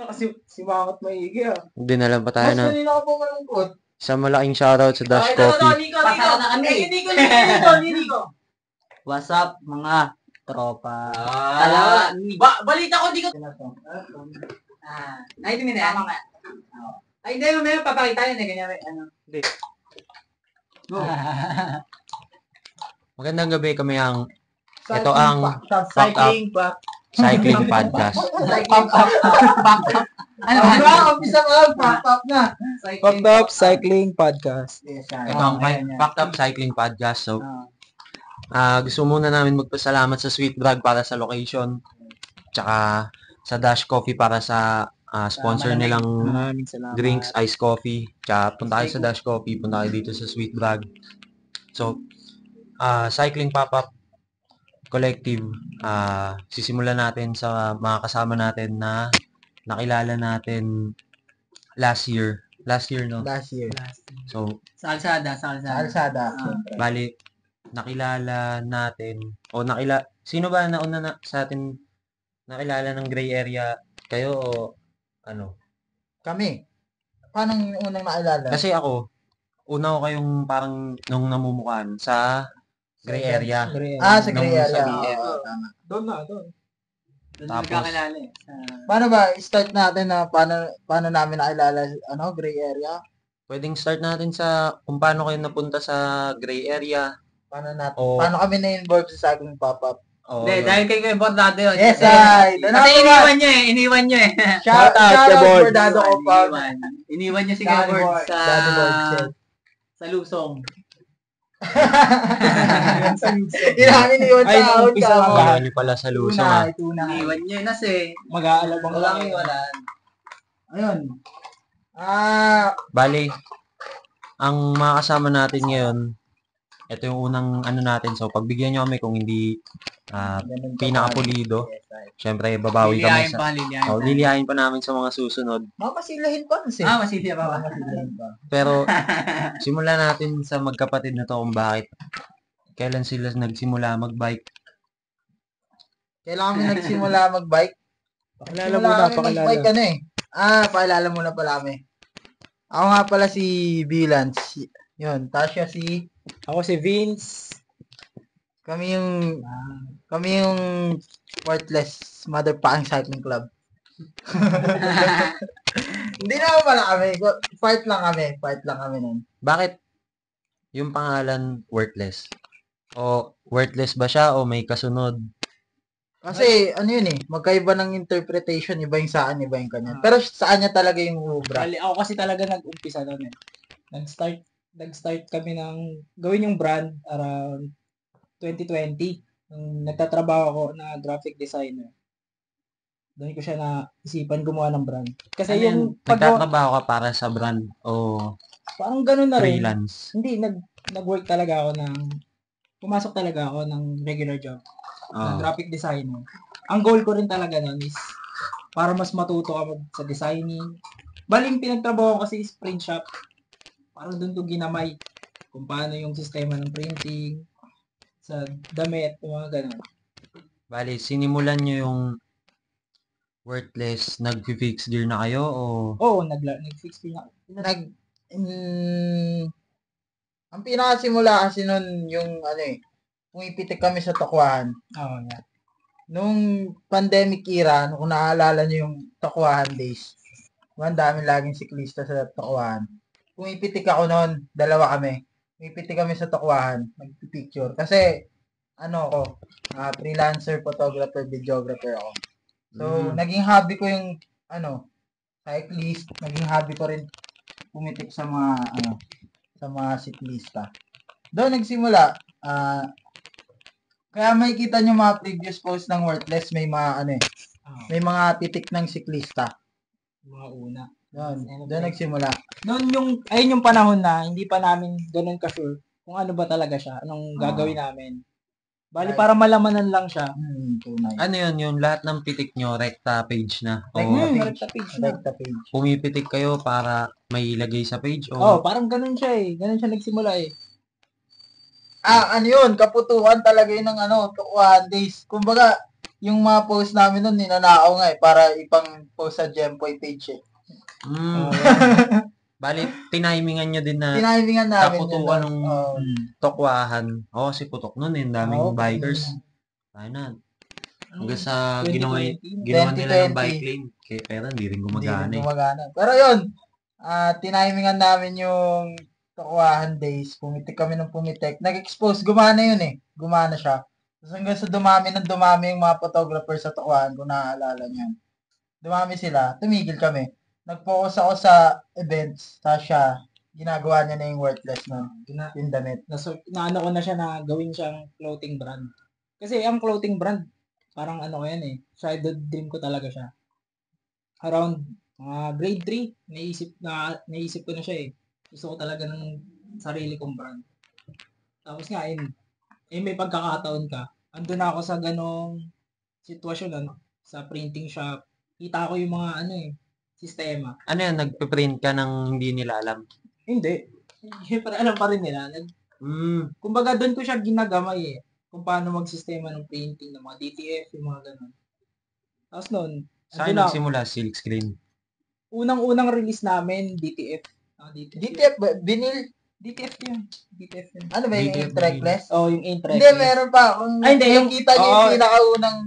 Kasi si Mangot maigi ah. Dinala pa tayo Mas na kanina ka po malungkot. isang malaking shoutout sa Dash Ito, Coffee. Nico. Pasara na kami. Nico. What's up, mga tropa? Balita ko, di ko. Ay, hindi na yan. Ay, hindi, mamaya papakita yun eh. Ganyan, ano. Hindi. Magandang gabi kami ito ang Cycling Podcast. Fucked Up Cycling Podcast. Ito ang Fucked Up Cycling Podcast. So, gusto muna namin magpasalamat sa Sweet Drug para sa location. Tsaka sa Dash Coffee para sa sponsor nilang drinks, ice coffee. Tsaka punta kayo sa Dash Coffee, punta kayo dito sa Sweet Drug. So, Cycling Pop-Up Collective, sisimulan natin sa mga kasama natin na nakilala natin last year. Last year, no? Last year. So, Sa Alsada. bali, nakilala natin, sino ba nauna na sa atin nakilala ng gray area? Kayo o ano? Kami. Paano unang nakilala? Kasi ako, una ko kayong parang nung namumukan sa gray area. Sa gray Nung area. sa BF. Tama. Doon. Doon Tapos, nagkakilala eh. Paano ba? Start natin na paano namin nakilala gray area? pwedeng start natin sa kung paano kayo napunta sa gray area. Paano kami na-involve sa Cycling Pop-Up? Hindi, dahil kayo importante yun. Yes, Kasi iniwan nyo eh. Shout out for Dado ko pa. Iniwan nyo si Daddy Gabord Boy, Daddy Boy, sa Lusong. Inamin yun sa out ka. Kaya nyo pala sa Lusong. Iniwan nyo kasi. Mag-aalabang Walang iwanan. Ayun. Bali, ang mga kasama natin ngayon, ito yung unang ano natin. So, pagbigyan nyo kami kung hindi pinakapulido. Siyempre, babawi kami sa... lilihain pa namin sa mga susunod. Mamasilahin pa kasi. Masilya pa. Pero, simulan natin sa magkapatid na to kung bakit. Kailan sila nagsimula magbike. Kailangan kami nagsimula magbike. Pakilala muna. Magbike ano eh. Pakilala muna pala kami. Ako nga pala si Bilance. Yun, Tasha Ako si Vince. Kami yung worthless motherfucking cycling club. Hindi naman pala kami. Part lang kami nun. Bakit yung pangalan worthless? O worthless ba siya o may kasunod? Kasi ano yun eh, magkaiba ng interpretation, iba yung saan, iba yung kanya. Pero saan niya talaga yung ubra. Ako kasi talaga nag-umpisa doon eh. Nag-start kami ng gawin yung brand around 2020. Nagtatrabaho ako na graphic designer. Doon ko siya naisipan gumawa ng brand. Kasi yung nagtatrabaho ka para sa brand o parang ganun na rin. freelance? Hindi, nag-work talaga ako pumasok talaga ako ng regular job. Na graphic designer. Ang goal ko rin talaga nun is para mas matuto ka sa designing. Baling pinagtrabaho ko kasi is print shop. Parang doon to ginamay kung paano yung sistema ng printing sa damit, mga ganun. Bali, sinimulan nyo yung worthless, nag-fix gear na kayo o... Oo, nag-fix gear na. Ang pinakasimula kasi nun yung pumipitik kami sa Tokwahan. Oo, yeah. Nung pandemic era, kung naaalala nyo yung Tokwahan days, ang dami laging siklista sa Tokwahan. Pumipitik ako noon, dalawa kami. Pumipitik kami sa Tokwahan, nagpipicture. Kasi, freelancer, photographer, videographer ako. So, naging hobby ko yung, cyclist. Naging hobby ko rin pumitik sa mga siklista. Doon nagsimula, kaya makikita nyo mga previous posts ng Worthless, may mga, may mga titik ng siklista. Mga una. Doon nagsimula. Ayun yung panahon na hindi pa namin ganun ka-sure kung ano ba talaga siya, anong gagawin namin. Bali, para malamanan lang siya. Ano yun, yung lahat ng pitik nyo, recta page na? Recta page na. Pumipitik kayo para may ilagay sa page? Parang ganun siya eh. Ganun siya nagsimula eh. Kaputuhan talaga yun ng Tokwahan days. Kumbaga, yung mga post namin nun, ninanakaw nga para ipang post sa Gempoy page eh. Bali, tinimingan nyo din na Tinahimingan namin naputukan yun. ng tokwahan. Oo, si Putok nun eh. Daming bikers. Tayo na. Hanggang sa ginawa nila ng 2020. bike lane. Pero hindi rin gumagana eh. gumagana. Pero yun, tinahimingan namin yung Tokwahan days. Pumitik kami ng pumitik. Nag-expose. Gumana yun eh. Gumana siya. Tapos hanggang sa dumami yung mga photographer sa Tokwahan, kung naaalala niyo. Dumami sila. Tumigil kami. Nag-focus ako sa events. Tapos siya, ginagawa niya na yung worthless na yung damit. Naano ko na siya na gawin siyang clothing brand. Kasi ang clothing brand, parang ano ko yan eh. Childhood dream ko talaga siya. Around grade 3, naisip ko na siya eh. Gusto ko talaga ng sarili kong brand. Tapos nga, may pagkakataon ka. Andun na ako sa ganong sitwasyon sa printing shop. Kita ko yung mga sistema. Ano yan? Nagpe-print ka ng hindi nila alam? Hindi. Siyempre, alam pa rin nila. Kumbaga, doon ko siya ginagamay eh. Kung paano magsistema ng printing, ng mga DTF, yung mga ganon. Tapos noon, saan nagsimula? Silk screen? Unang release namin, DTF. DTF, vinyl? DTF yun. Ano ba yung DTF trackless? yung trackless. Hindi, meron pa. Kung hindi, kita niyo yung pinakaunang,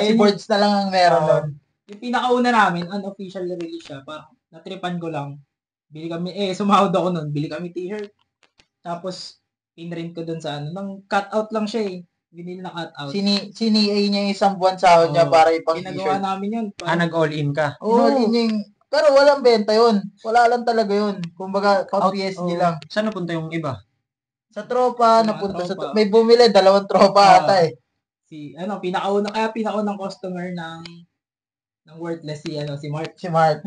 si Boards na lang ang meron nun. Yung pinakauna namin, unofficial release siya. Parang natripan ko lang. Bili kami, sumahod ako nun. Bili kami t-shirt. Tapos, pinrint ko dun sa nang cut-out lang siya eh. Vinyl na cut-out. Sini-A niya yung isang buwan sahod niya para ipang Ginagawa t-shirt. namin yun. Nag-all-in ka? All-in yung... Pero walang benta yun. Wala lang talaga yun. Kumbaga, pang PSG lang. Saan napunta yung iba? Sa tropa, napunta sa... May bumili, 2 tropa ata eh. Pinakaunang customer ng worthless si Mark. Si Mark.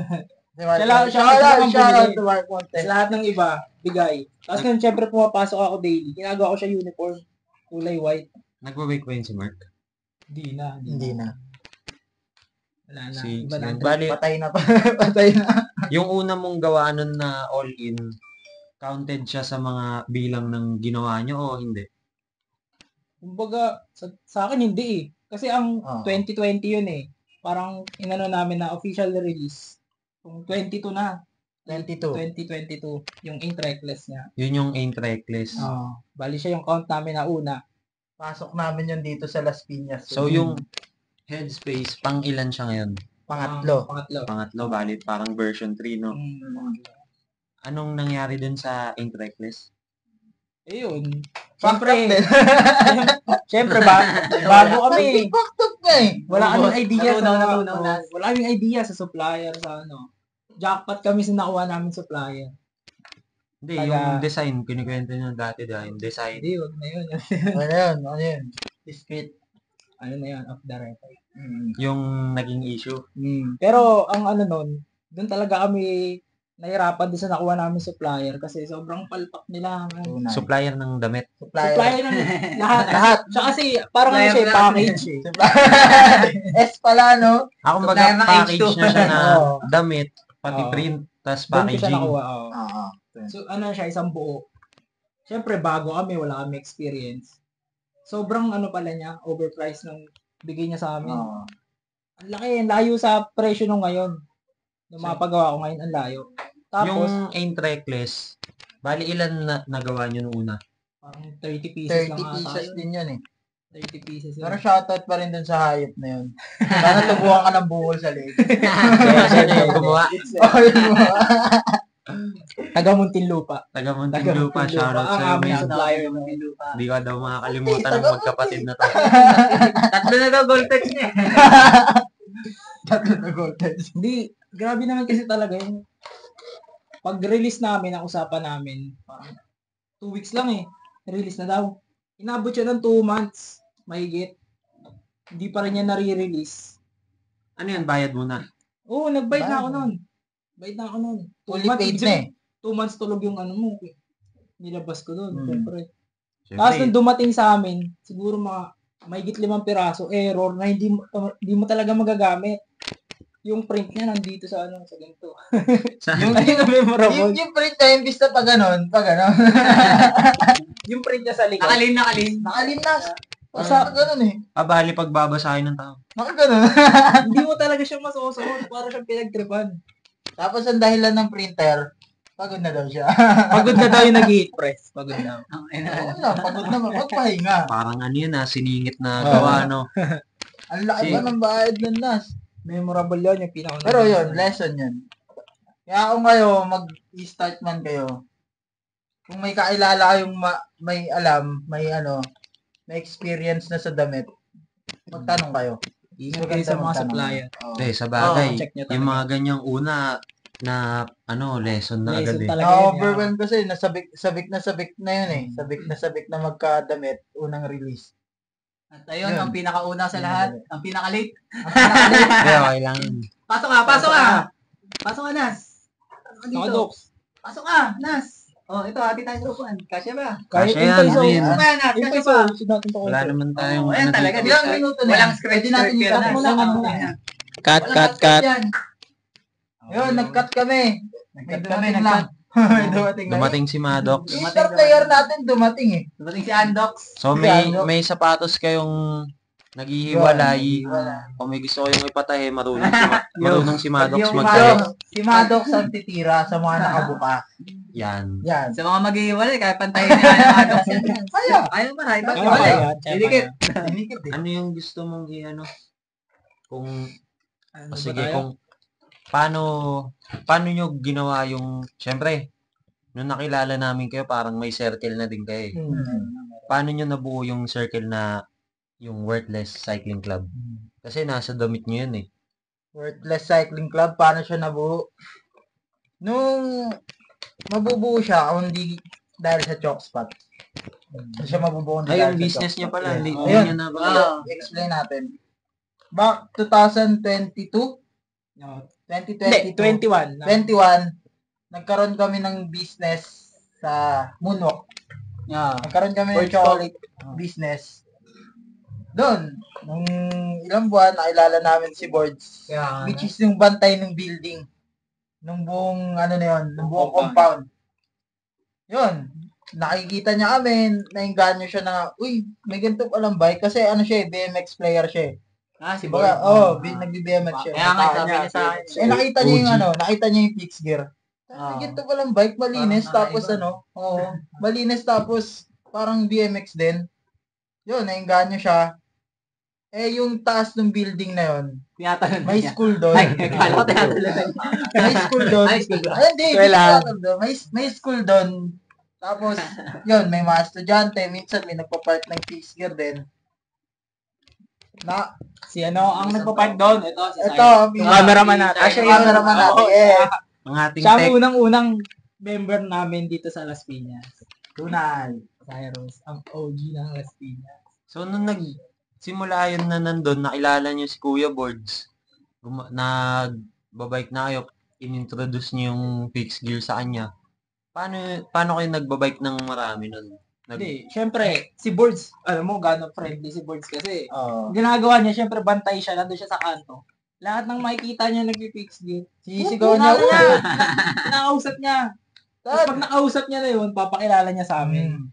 Shout out to Mark Montes. Lahat ng iba, bigay. Tapos nung syempre pumapasok ako daily, ginagawa ko siya uniform, kulay white. Nagwa-wake ba yun si Mark? Hindi na. Wala na. Iba na. Bali, patay na. Yung una mong gawa nun na all-in, counted siya sa mga bilang ng ginawa nyo o hindi? Kumbaga, sa akin hindi eh. Kasi ang 2020 yun eh. Parang inano namin na official release. Kung 22 na. 2022. Yung Ain't Reckless niya. Yun yung Ain't Reckless. Bali siya yung count namin na una. Pasok namin yun dito sa Las Piñas. So yung Headspace, pang ilan siya ngayon? Pangatlo. Bali parang version 3, no? Anong nangyari dun sa Ain't Reckless? Ayun. Siyempre, bago kami. Fucked up nga eh. Wala kaming idea Natunaw. wala kaming idea sa supplier, sa jackpot kami sa nakuha namin supplier. Hindi, yung design, kinikwento nyo dati dahil yung design. Hindi, wag na yun. Ano yun? Discreet. Ano na yun, off the record. Yung naging issue. Pero, ang doon talaga kami nahirapan doon sa nakuha namin supplier kasi sobrang palpak nila. Supplier ng damit. Supplier ng lahat. Siya kasi, parang siya package eh. S pala, no? Ako baga package na siya na damit, pati print, tas Doon ko siya packaging. nakuha. So, siya, isang buo. Siyempre, bago kami, wala kami experience. Sobrang pala niya, overpriced ng bigay niya sa amin. Ang laki, layo sa presyo nung ngayon. Nung mapagawa ko ngayon, ang layo. Tapos, yung Ain't Reckless, bali ilan na nagawa nyo nung una? parang 30 pieces 30 lang ata. pieces din yun eh. 30 pieces yun. Pero shoutout pa rin dun sa hayop na yun. Sana tubuhan ka ng buhol sa leg. Siya na yung gumawa. Taga Muntinlupa. Taga Muntinlupa, shoutout Ang sa'yo, aming man. supplier. Hindi ka daw makakalimutan ng magkapatid na to. Tatlo na daw gold text niya. Tatlo na gold test. Hindi, grabe naman kasi talaga yung pag-release namin, ang usapan namin, parang 2 weeks lang eh. Release na daw. Inabot siya ng 2 months. Mahigit. Hindi pa rin niya nare-release. Ano yan, bayad muna? Oo, nag-bite na ako nun. Bite na ako nun. 2 Fully months, paid na eh. 2 months tulog yung mo. Nilabas ko doon. Siyempre. Tapos Siyempre, nung dumating sa amin, siguro mahigit 5 piraso, error na hindi mo talaga magagamit. Yung print niya nandito sa sa ganito. Yung memorable. yung print na imbis na pag ganon. Yung print niya sa likod. Nakalin. Nakalin na. Ganun eh. Bali pagbabasahin ng tao. Ganun. Hindi mo talaga siya masusunod. Para siyang pinagtripan. Tapos ang dahilan ng printer, pagod na daw siya. Pagod na daw yung nag-heat press. Pagod na. Oo na, pagod naman. Magpahinga. Parang ano yun siningit na Oo. gawa, no? Ang laki ba ng bayad ng NAS? Memorable yun yung pinaka. Pero yun, lesson yun. Kaya kung kayo, mag-start man kayo, kung may kakilala kayong may alam, may experience na sa damit, magtanong kayo. Ingat kayo sa mga supplier. Sa bagay, check nyo talaga. yung mga ganyang una na lesson na agad Lesson eh. talaga yun. Na-overwhelm kasi, sabik na yun eh. Sabik na magkadamit, unang release. At ayun, Yun. ang pinakauna sa lahat, ang pinaka-late. Kaya okay lang. Pasok ka, pasok ka! Pasok ka, Nas! Pasok ka Mga dito. docs. Pasok ka, Nas! Oh, ito, hati tayo sa upuan. Kasya ba? Kahit Kasya yan, impay so. ano yan. Ano ba yan, Nas? Impay Kasya so. ba? Sinatin to Wala naman tayong Oh, ayan talaga. dito. Ilang minuto na? Walang scratch, Pwede natin scratch ikat yan, mo Nas. lang. Ayan. Cut, Walang cut, scratch cut. yan. Yun, nag-cut kami. Nag-cut May kami, dumating nag-cut. lang. May dumating lang. Dumating si Maddox. Yung star player natin dumating eh. Dumating si Andox. So may sapatos kayong naghihiwalay. Wala. Kung may gusto kayong ipatahe, marunong si Maddox Yung magtahe. Si Maddox ang titira sa mga nakabuka. Yan. Yan. Sa mga mag-iiwalay, kaya pantayin niya yung Andox. Kaya. Ayaw ba? Ayaw ba? Kaya Iwalay. kaya, check Didikit. Dinikit eh. Ano yung gusto mong kung Ano ba sige, tayo? kung paano nyo ginawa yung, syempre, nung nakilala namin kayo, parang may circle na din kayo eh. Paano nyo nabuo yung circle na yung Worthless Cycling Club? Kasi nasa damit nyo yun eh. Worthless Cycling Club, paano siya nabuo? Nung mabubuo siya, hindi dahil sa chalk spot. Hindi siya mabubuo hindi Ay, dahil yung sa business chalk niya spot. pala, hindi Ayun. nyo na ba? Explain natin. Back 2022, No. 2022, Hindi, 21. 21, nagkaroon kami ng business sa Moonwalk. Yeah. Nagkaroon kami ng Birds chocolate business. Doon, nung ilang buwan, nakilala namin si Boards. Kaya, Which is yung bantay ng building. Nung buong, nung buong compound. Yun. Nakikita niya kami, nainganyo siya na, uy, may ganito palang bike. Kasi siya, BMX player siya. si Boy. Nagbi-BMX siya. Kaya nga, sabi niya sa akin. Nakita niya yung OG. nakita niya yung fixed gear. May ganito palang bike, malinis, Parang tapos nakaiba. malinis, tapos parang BMX din. Yun, nainganyo siya. Yung taas ng building na yun, Tinatanong may niya. school doon. Ay, kala ko tinatanong. May school doon. Ay, school doon. Ay, hindi, Wala. may school doon. Tapos, yun, may mga estudyante, minsan may nagpa-park ng fixed gear din. Si ang nagpa-park doon. Ito, si Ito, Simon. Cameraman natin. Siya yung cameraman natin. Yes. Ang ating Siya ang tech. unang-unang member namin dito sa Las Piñas. Tunay. Cyrus, ang OG ng Las Piñas. So, nung nagsimula yun na nandun, nakilala niyo si Kuya Boards, nagbabike na kayo, inintroduce niyo yung fixed gear sa kanya. Paano kayo nagbabike ng marami nun? Hindi, syempre, si Boards, alam mo, gano'ng friendly si Boards kasi. Oo. Ginagawa niya, syempre, bantay siya, nandun siya sa kanto. Lahat ng makikita niya nag-fix gear. Sisigaw niya. Nakausap niya. Tapos pag nakausap niya na yun, papakilala niya sa amin.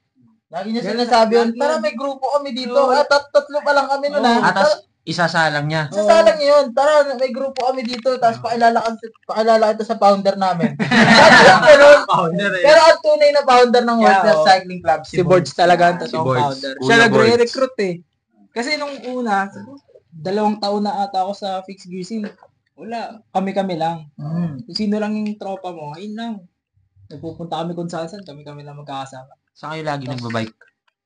Lagi niya Ganun, sinasabi yun, lagi tara yan. may grupo kami dito. Oo. Tatlo pa lang kami nun Oo. At tas, isasalang niya. Sasalang niya yun, tara may grupo kami dito, tapos pakilala kita sa founder namin. Lagi yung ganun. Pero ang tunay na founder ng Worthless oo. Cycling Club, Si Boards talaga ang Si totoong Boards. founder. Kuya Siya Boards. nagre-recruit eh. Kasi nung una, 2 taon na ata ako sa fixed gear scene. Wala, kami-kami lang. Kung sino lang yung tropa mo, ayun lang. Nagpupunta kami kung saan, kami-kami lang magkakasama. Saan kayo lagi nagbabike?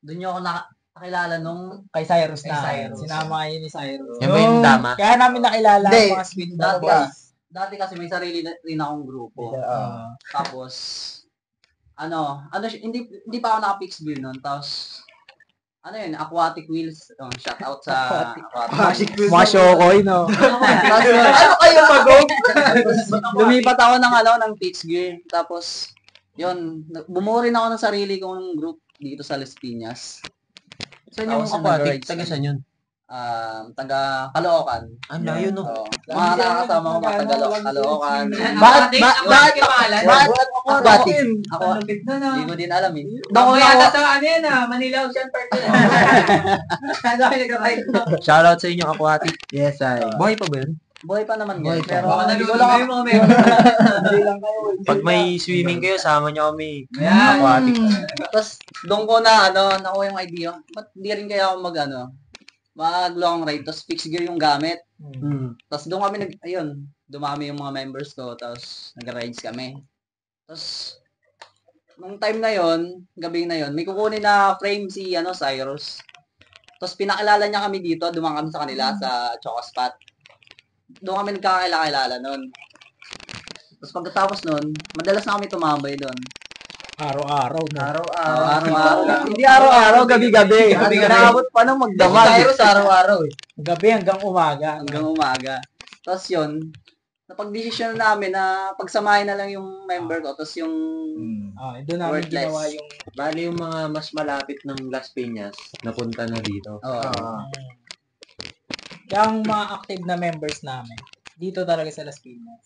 Doon niyo ako nakilala nung Kay Cyrus Kay na. Cyrus. Sinama kayo ni Cyrus. Yan ba yung dama? Kaya namin nakilala Hindi. ang mga speed dati, boys. dati kasi may sarili rin akong grupo. Tapos, hindi pa ako naka-fix gear nun. Tapos, aquatic wheels. Shout out sa aquatic wheels. Mga shokoy, no? Ano kayo mag-go? Lumipat ako ng fix gear. Tapos, yun, bumuo rin ako ng sarili kong group dito sa Las Piñas. Saan yung Tapos aquatic? nag-rides Taga kami. saan yun? taga Caloocan. Ang layo, no? Oo. Mga nakakasama ko mga taga Caloocan. Bakit aquatic? Ako, Malupit na na. hindi ko din alam eh. Bako yata sa ano yan Manila Ocean Park yun. Ano kayo nag-ride mo? Shoutout sa inyo, Aquatic. Yes, ay. Buhay pa ba yun? Buhay pa naman Buhay yun. pa. Pero Baka hindi ko nalulungay lang yung mga meron. Hindi lang kayo. Pag may swimming kayo, sama nyo kami. Ayan. Aquatic. Tapos, doon ko na, nakuha yung idea. Ba't di rin kaya ako mag long ride, tapos fixed gear yung gamit. Tapos doon kami dumami yung mga members ko, tapos nag-rides kami. Tapos, nung time na yon, gabi na yon, may kukunin na frame si Cyrus. Tapos pinakilala niya kami dito, dumang kami sa kanila sa Choco Spot. Doon kami nagkakilala nun. Tapos pagkatapos nun, madalas na kami tumambay doon. Araw-araw na. Araw-araw. Hindi araw-araw, gabi-gabi. Naabot pa nang magdamag. Cyrus araw-araw eh. Gabi hanggang umaga. Hanggang umaga. Tapos yun, napag-desisyon namin na pagsamahin na lang yung member ko. Tapos yung Doon namin Worthless. ginawa yung Bali yung mga mas malapit ng Las Piñas, napunta na dito. kaya ang mga active na members namin. Dito talaga sa Las Piñas.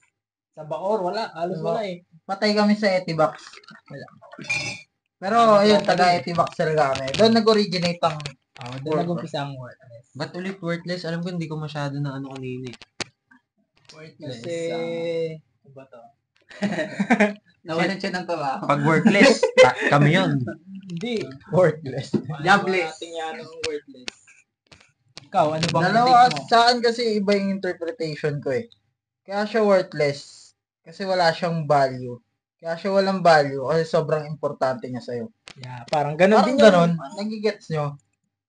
Sa Bacoor, wala. Halos wala eh. Patay kami sa Etibox. Wala. Pero ayun, taga Etibox talaga kami. Doon nag-originate ang Doon nag-umpisa ang Worthless. Ba't ulit worthless? Alam ko hindi ko masyado na ano kanina eh. Kasi, ano ba to? nawalan siya ng trabaho. Pag worthless, kami yun. Hindi. worthless. Jobless. Natin yan ang Worthless. Ikaw, ano bang Dalawa, take mo? sa akin kasi iba yung interpretation ko eh. Kaya siya worthless kasi wala siyang value. Kaya siya walang value kasi sobrang importante niya sa'yo. Yeah, parang ganun Parang din yun. ganun, nagigets nyo.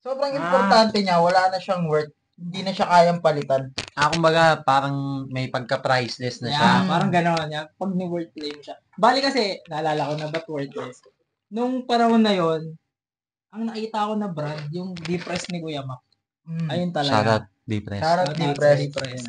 Sobrang importante niya, wala na siyang worth. Hindi na siya kayang palitan. Kumbaga, parang may pagka-priceless na siya. Yeah, parang gano'n. Yeah. Pag ni-wordplay mo siya. Bali kasi, naalala ko na ba't worthless. Nung panahon na yon, ang nakita ko na brand, yung Depress ni Kuya Mac. Ayun talaga. Shoutout, Depress. Shoutout Shoutout Depress. sa Depress.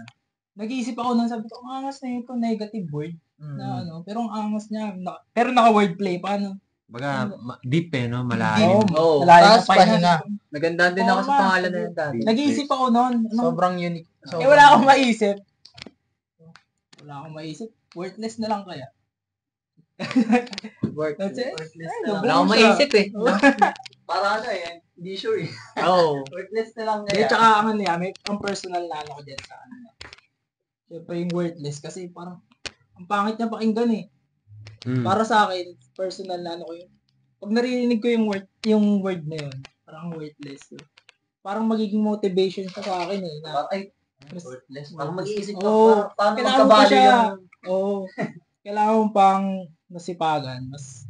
Nag-iisip ako nang sabi ko, ang angas na ito, negative word. Na ano, pero ang angas niya. Pero naka-wordplay, paano? Baga, deep eh, no? Malalim. Oo. Malalim Tapos na pahinga. Nagandaan din ako sa pangalan na yun dati. Nag-iisip ako noon. Sobrang unique. Wala akong maisip. Worthless na lang kaya. That's it. Wala akong maisip eh. Para hindi sure eh. Oh. Worthless na lang Kaya tsaka ang ano may ang personal na ano ko dyan sa ano. Siyempre yung worthless kasi parang ang pangit niya pakinggan eh. Para sa akin, personal na ano ko yun. Pag narinig ko yung word na yun, parang worthless. Parang magiging motivation siya sa akin eh. Na, Worthless. Parang mag-iisip ka, paano kailangan mo pa magkabali siya. yung... Kailangan mo pang nasipagan. Mas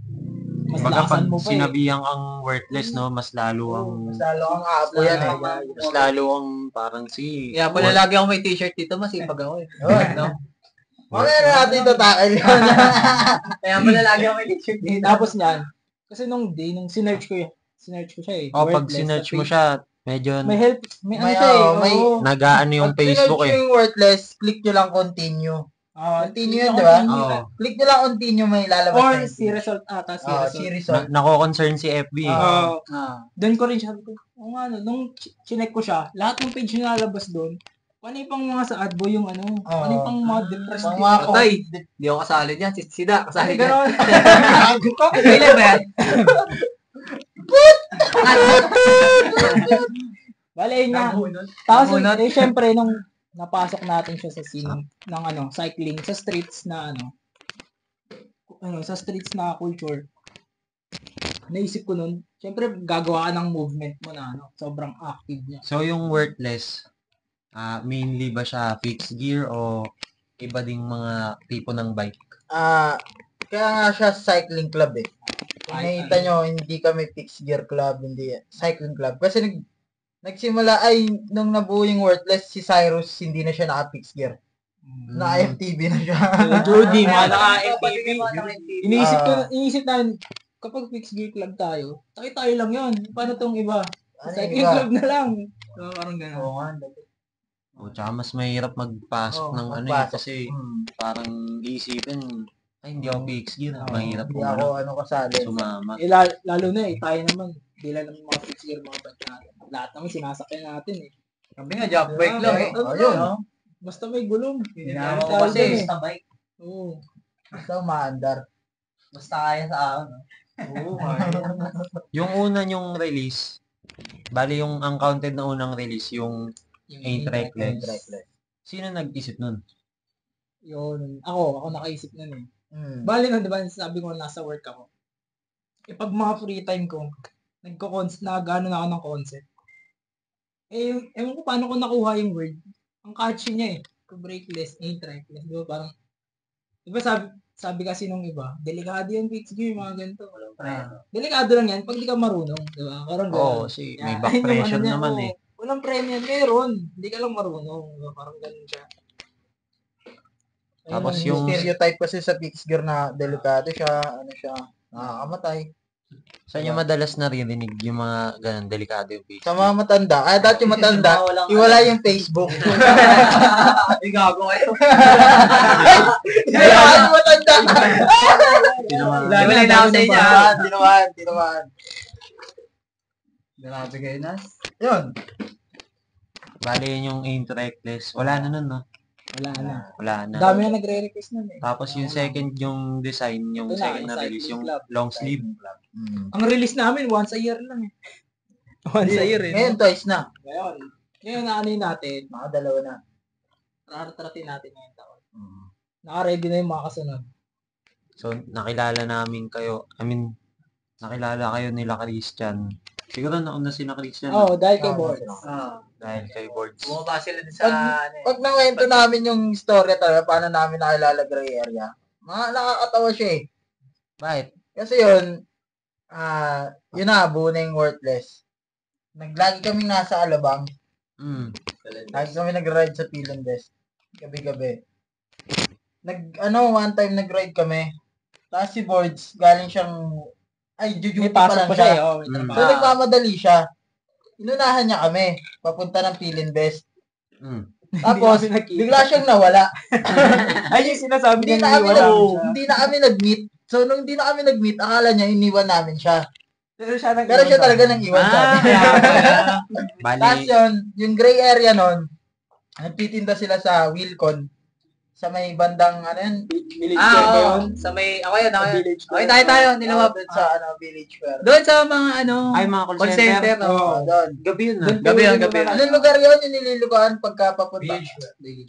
Baga, pag lakasan mo pa sinabihang ang worthless, no? Mas lalo ang... Mas lalo ang aapo yan eh. Mas lalo ang parang si... Kaya pala lagi ako may t-shirt dito, masipag ako eh. No? Mamaya na natin ito tackle yun. Kaya pala lagi ako may t-shirt dito. Tapos niyan, kasi nung sinerch ko siya eh. pag Worthless sinerch sa mo page. siya, medyo May help, may ano May, siya eh. may oo. nag-aano yung Pag Facebook sinerch eh. yung worthless, click nyo lang continue. Continue yun, click di ba? continue. Oo. Click nyo lang continue, may lalabas Or na yung si result ata, si Oh, result. si result. Nako-concern si FB eh. Doon ko rin siya, sabi ko, nung chinek ko siya, lahat ng page na lalabas doon, paano yung pang mga sa adbo yung ano, paano yung pang mga depressed Pang yung mga Patay. Hindi ako kasali dyan. Sida, kasali dyan. gano'n. Kailan ba yan? Bale, yun nga. Tapos, syempre, nung napasok natin siya sa scene ng cycling, sa streets na sa streets na culture, naisip ko nun, syempre, gagawa ka ng movement mo na, sobrang active niya. So, yung worthless, mainly ba siya fixed gear o iba ding mga tipo ng bike? Kaya nga siya cycling club eh. Kung nakita nyo, hindi kami fixed gear club, hindi cycling club. Kasi nagsimula nung nabuo yung worthless, si Cyrus, hindi na siya naka-fixed gear. Naka-FTV na siya. Judy, mga naka-MTV. Ah. Iniisip namin, kapag fixed gear club tayo, tayo lang yun. Paano tong iba? Ano Cycling iba? club na lang. So, parang gano'n. Oo nga. O, tsaka mas mahirap magpasok ng ano eh, magpasok. kasi parang iisipin, ay, hindi ako fixed gear. Mahirap Hindi kung ako kasali. sumama. Lalo na tayo naman, hindi lang naman mga fixed gear mga bike natin. Lahat naman sinasakyan natin eh. Sabi nga, job break lang eh. Ayun. Basta may gulong. Ginagawa ko Tawag kasi, dun eh. basta bike. Oo. Basta umaandar. Basta kaya sa akin. Oo, Yung una yung release, bali yung uncounted na unang release, yung Ain't Reckless. Sino nag-isip nun? Yun. Ako nakaisip nun eh. Mm. Bali na, di ba, sabi ko nasa work ako. Pag mga free time ko, nag-ano na ako ng concept. Ewan ko paano ko nakuha yung word. Ang catchy niya eh. Breakless, ain't reckless. Di ba parang, di ba sabi kasi nung iba, delikado yung fix game, mga ganito. Delikado lang yan pag di ka marunong. Di ba? Parang Oo, gano'n. kasi Yeah, may back ayun yung pressure niya, naman oo. eh. Walang premium, meron. Hindi ka lang marunong. Diba? Parang ganun siya. Tapos Ayun, yung- stereotype kasi sa fixed gear na delikado siya, ano siya, nakakamatay. Saan yung madalas naririnig yung mga ganun, delikado yung fix Sa mga matanda, dati yung matanda, Walang- iwala yung Facebook. Ay, gago kayo. Iwala yung matanda. Wala na ako sa inyo. Tinamaan. Grabe kayo, Nas. Yun. Bali yun yung Ain't Reckless. Wala na nun, no? Wala na. Wala na. Dami na nagre-request nun eh. Tapos yung second, yung design, yung Ito na, second na yung release, yung cycling club. long sleeve. Ang release namin, once a year lang eh. Once a year eh. Ngayon, twice na. Ngayon na ano yun natin, Nakadalawa na. raratratin natin ngayong taon. Naka-ready na yung mga kasunod. So, nakilala namin kayo. I mean, nakilala kayo nila Christian. Siguro nauna si na Christian. Oo, dahil kay Oo, Board. Dahil kay Boards. Bumaba sila din sa, Pag nawento namin yung story talaga, paano namin nakilala gray area, nakakatawa siya eh. Bakit? Kasi yun, yun na, buning worthless. Lagi kaming nasa Alabang. Lagi kami nag-ride sa Pilindes. Gabi-gabi. One time nag-ride kami. Tapos si Boards, galing siyang, jujuti May pa pasok lang pa siya siya. eh. Oh, may Mm. trabaho. So, nagmamadali siya. Inunahan niya kami, papunta ng Pilindes. Tapos, Hindi kami nakita. bigla siyang nawala. Ay, yung sinasabi Hindi niya na kami wala siya. hindi na kami nag-meet. So, nung hindi na kami nag-meet, akala niya iniwan namin siya. Pero siya Pero siya talaga nang iwan sa amin. Bali, Tapos yun, yung gray area nun, nagtitinda sila sa Wilcon. Sa may bandang, ano yun? Village Square ba yun? sa may, ako yun. Village Square. Okay, tayo, nilawab. Doon sa Village Square. Doon sa mga, ay mga call center. Oo, doon. Gabi yun Doon Gabi yun, po gabi yun. Anong lugar yun yung nililugaan pagka papunta?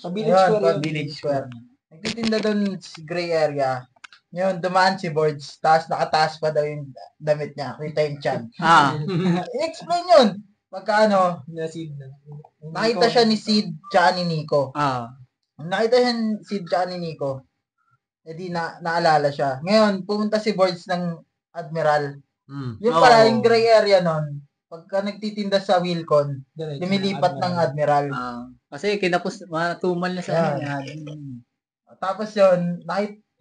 Sa Village Square yun. Village Square. Nagtitinda doon sa gray area. Yun, dumaan si Boards. Tapos nakataas pa daw yung damit niya. Kita yung chan. I-explain yun. Pagka nakita siya ni Sid tsaka ni Nico. Nung nakita siya ni Sid tsaka ni Nico, edi naalala siya. Ngayon, pumunta si Boards ng Admiral. Yung pala, yung gray area nun, pagka nagtitinda sa Wilcon, lumilipat ng Admiral. Kasi kinapos, matumal na sa Yan. Tapos yun,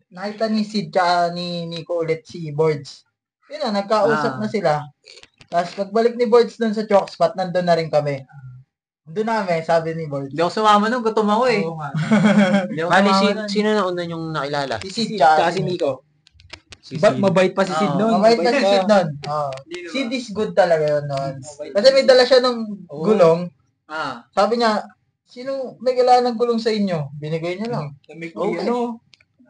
nakita ni Sid tsaka ni Nico ulit si Boards. Yun na, nagkausap na sila. Tapos pagbalik ni Boards dun sa chalk spot, nandun na rin kami. Doon namin, sabi ni Boards. Hindi ako sumama nun, gutom ako eh. Oo nga. Hindi ako bali sumama nun. sino na una yung nakilala? Si Sid Tsaka si Nico. Si Ba't Sid. mabait pa si Sid Oo, nun? Mabait na si pa. Sid nun. Sid is good talaga yun nun. Kasi may dala siya ng gulong. Sabi niya, sino may kailangan ng gulong sa inyo? Binigay niya lang. Okay.